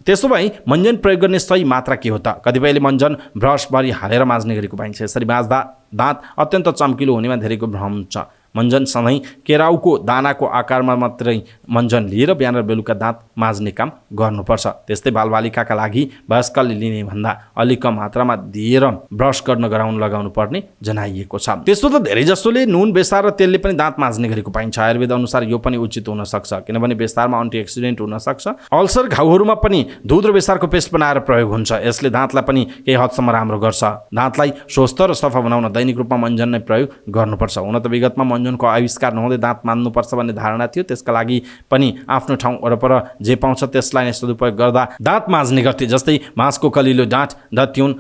S1: त्यसो भए मञ्जन प्रयोग गर्ने सही मात्रा के हो त? कतिपयले मञ्जन ब्रसभरि हालेर माझ्ने गरेको पाइन्छ। यसरी माझ्दा दाँत अत्यन्त चम्किलो हुनेमा धेरैको भ्रम हुन्छ। मञ्जन सधैँ केराउको दानाको आकारमा मात्रै मञ्जन लिएर बिहान र बेलुका दाँत माझ्ने काम गर्नुपर्छ। त्यस्तै बालबालिकाका लागि वयस्कले लिने भन्दा अलिक कम मात्रामा दिएर ब्रस गर्न लगाउनु पर्ने जनाइएको छ। त्यसो त धेरै जसोले नुन, बेसार र तेलले पनि दाँत माझ्ने गरेको पाइन्छ। आयुर्वेद अनुसार यो पनि उचित हुन सक्छ, किनभने बेसारमा एन्टिअक्सिडेन्ट हुन सक्छ। अल्सर घाउहरूमा पनि दुध र बेसारको पेस्ट बनाएर प्रयोग हुन्छ। यसले दाँतलाई पनि केही हदसम्म राम्रो गर्छ। दाँतलाई स्वस्थ र सफा बनाउन दैनिक रूपमा मञ्जन नै प्रयोग गर्नुपर्छ। हुन त विगतमा मञ्जनको आविष्कार नहुँदै दाँत मान्नुपर्छ भन्ने धारणा थियो। त्यसका लागि पनि आफ्नो ठाउँ वरपर जे पाउँछ त्यसलाई नै सदुपयोग गर्दा दाँत माज्ने गर्थे। जस्तै मासको कलिलो डाँठ दत्युन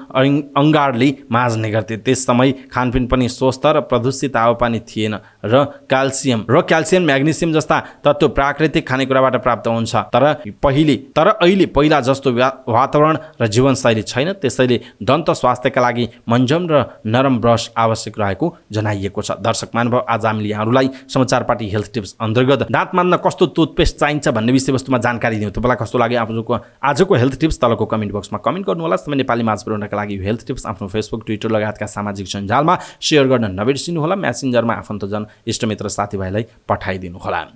S1: अङ्गारले माज्ने गर्थे। त्यस समय खानपिन पनि स्वस्थ र प्रदूषित हावापानी थिएन र क्याल्सियम म्याग्नेसियम जस्ता तत्त्व प्राकृतिक खानेकुराबाट प्राप्त हुन्छ। तर अहिले पहिला जस्तो वातावरण र जीवनशैली छैन। त्यसैले दन्त स्वास्थ्यका लागि मञ्जम र नरम ब्रस आवश्यक रहेको जनाइएको छ। दर्शक महानुभाव, आज हामीले यहाँहरूलाई समाचार पार्टी हेल्थ टिप्स अन्तर्गत दाँत मान्न कस्तो टुथपेस्ट चाहिन्छ भन्ने विषयवस्तुमा जानकारी दियौँ। तपाईँलाई कस्तो लाग्यो आजको हेल्थ टिप्स तलको कमेन्ट बक्समा कमेन्ट गर्नुहोला। समय नेपाली माझ पुर्याउनका लागि हेल्थ टिप्स आफ्नो फेसबुक, ट्विटर लगायतका सामाजिक सञ्जालमा सेयर गर्न नबिर्सिनुहोला। म्यासेन्जरमा आफन्तजन, इष्टमित्र, साथीभाइलाई पठाइदिनुहोला।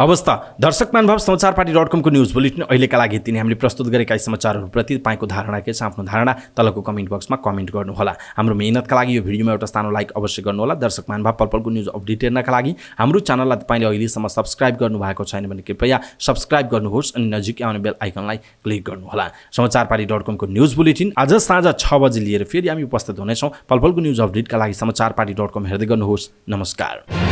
S1: अवस्था दर्शक महानुभाव, समाचारपाटी.com को न्युज बुलेटिन अहिलेका लागि यति नै। हामीले प्रस्तुत गरेका समाचारहरूप्रति तपाईँको धारणा के छ? आफ्नो धारणा तलको कमेन्ट बक्समा कमेन्ट गर्नुहोला। हाम्रो मेहनतका लागि यो भिडियोमा एउटा सानो लाइक अवश्य गर्नुहोला। दर्शक महानुभाव, पलपलको न्युज अपडेट हेर्नका लागि हाम्रो च्यानललाई तपाईँले अहिलेसम्म सब्स्क्राइब गर्नुभएको छैन भने कृपया सब्स्क्राइब गर्नुहोस् अनि नजिकै आउने बेल आइकनलाई क्लिक गर्नुहोला। समाचारपाटी.com को न्युज बुलेटिन आज साँझ 6 बजे लिएर फेरि हामी उपस्थित हुनेछौँ। पलपलको न्युज अपडेटका लागि समाचारपाटी.com हेर्दै गर्नुहोस्। नमस्कार।